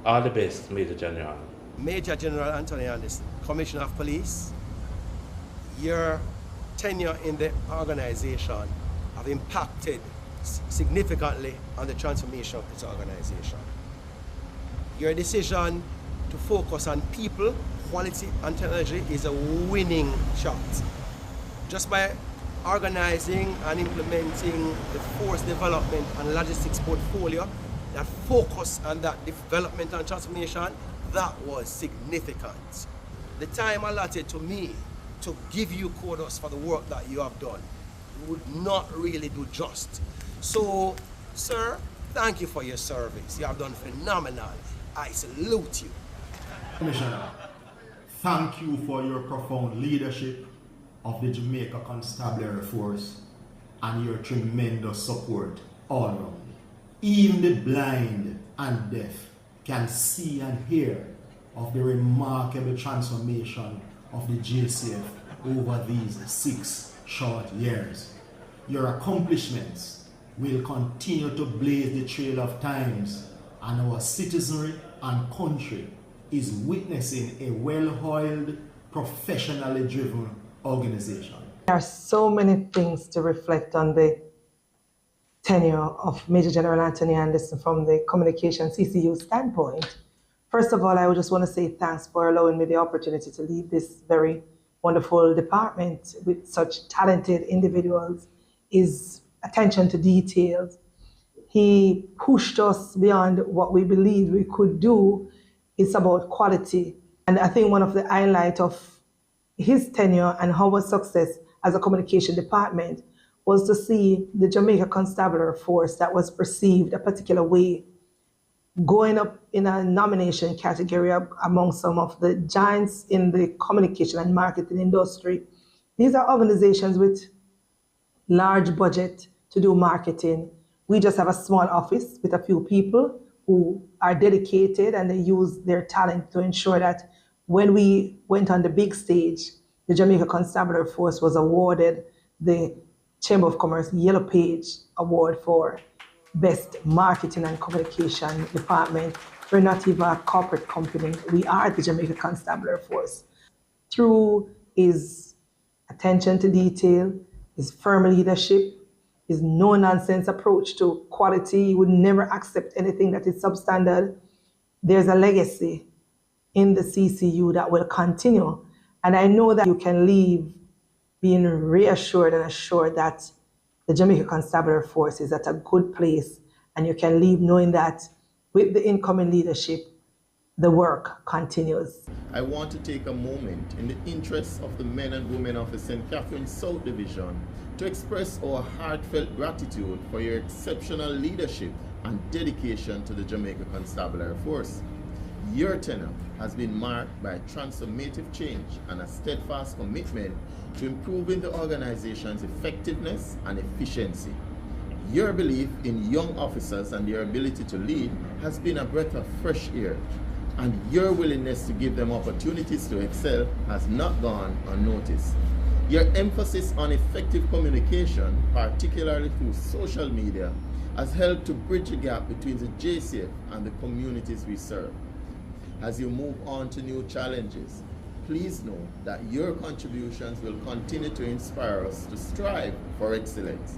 All the best, Major General. Major General Antony Anderson, Commissioner of Police, your tenure in the organization have impacted significantly on the transformation of this organization. Your decision to focus on people, quality, and technology is a winning shot. Just by organizing and implementing the force development and logistics portfolio that focus on that development and transformation, that was significant. The time allotted to me to give you kudos for the work that you have done would not really do just. So, sir, thank you for your service. You have done phenomenal. I salute you. Commissioner, thank you for your profound leadership of the Jamaica Constabulary Force and your tremendous support all around. Even the blind and deaf can see and hear of the remarkable transformation of the JCF over these 6 short years. Your accomplishments will continue to blaze the trail of times, and our citizenry and country is witnessing a well-oiled, professionally driven organization. There are so many things to reflect on the tenure of Major General Antony Anderson from the Communication CCU standpoint. First of all, I would just want to say thanks for allowing me the opportunity to lead this very wonderful department with such talented individuals. His attention to details. He pushed us beyond what we believed we could do. It's about quality. And I think one of the highlights of his tenure and our success as a communication department was to see the Jamaica Constabulary Force that was perceived a particular way going up in a nomination category among some of the giants in the communication and marketing industry. These are organizations with large budget to do marketing. We just have a small office with a few people who are dedicated, and they use their talent to ensure that when we went on the big stage, the Jamaica Constabulary Force was awarded the Chamber of Commerce Yellow Page Award for Best Marketing and Communication Department. We're not even a corporate company. We are the Jamaica Constabulary Force. Through his attention to detail, his firm leadership, his no-nonsense approach to quality, he would never accept anything that is substandard. There's a legacy in the CCU that will continue. And I know that you can leave being reassured and assured that the Jamaica Constabulary Force is at a good place, and you can leave knowing that with the incoming leadership, the work continues. I want to take a moment in the interest of the men and women of the St. Catharines South Division to express our heartfelt gratitude for your exceptional leadership and dedication to the Jamaica Constabulary Force. Your tenure has been marked by transformative change and a steadfast commitment to improving the organization's effectiveness and efficiency. Your belief in young officers and their ability to lead has been a breath of fresh air, and your willingness to give them opportunities to excel has not gone unnoticed. Your emphasis on effective communication, particularly through social media, has helped to bridge the gap between the JCF and the communities we serve. As you move on to new challenges, please know that your contributions will continue to inspire us to strive for excellence.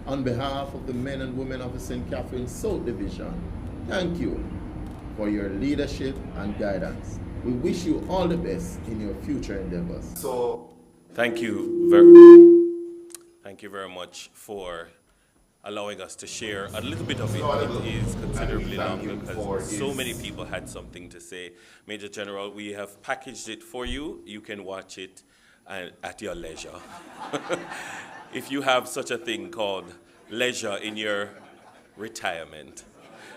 On behalf of the men and women of the St. Catharines South Division, thank you for your leadership and guidance. We wish you all the best in your future endeavors. Thank you very much for allowing us to share a little bit of it. It is considerably long because so many people had something to say. Major General, we have packaged it for you. You can watch it at your leisure. If you have such a thing called leisure in your retirement.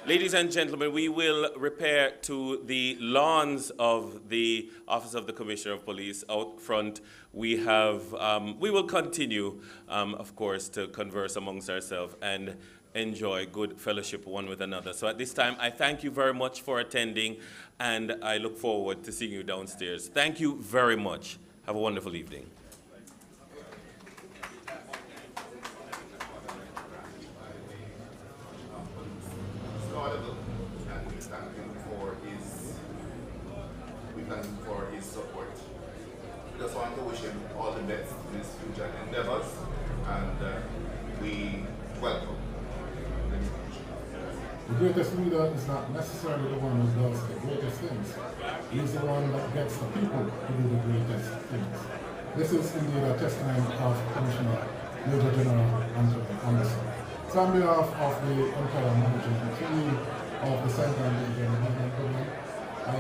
Ladies and gentlemen, we will repair to the lawns of the Office of the Commissioner of Police out front. We will continue, of course, to converse amongst ourselves and enjoy good fellowship one with another. So at this time, I thank you very much for attending, and I look forward to seeing you downstairs. Thank you very much. Have a wonderful evening. For his support. We just want to wish him all the best in his future endeavors, and we welcome him. The greatest leader is not necessarily the one who does the greatest things. He's the one that gets the people to do the greatest things. This is indeed a testament of Commissioner Major General Antony. So on behalf of the entire management team,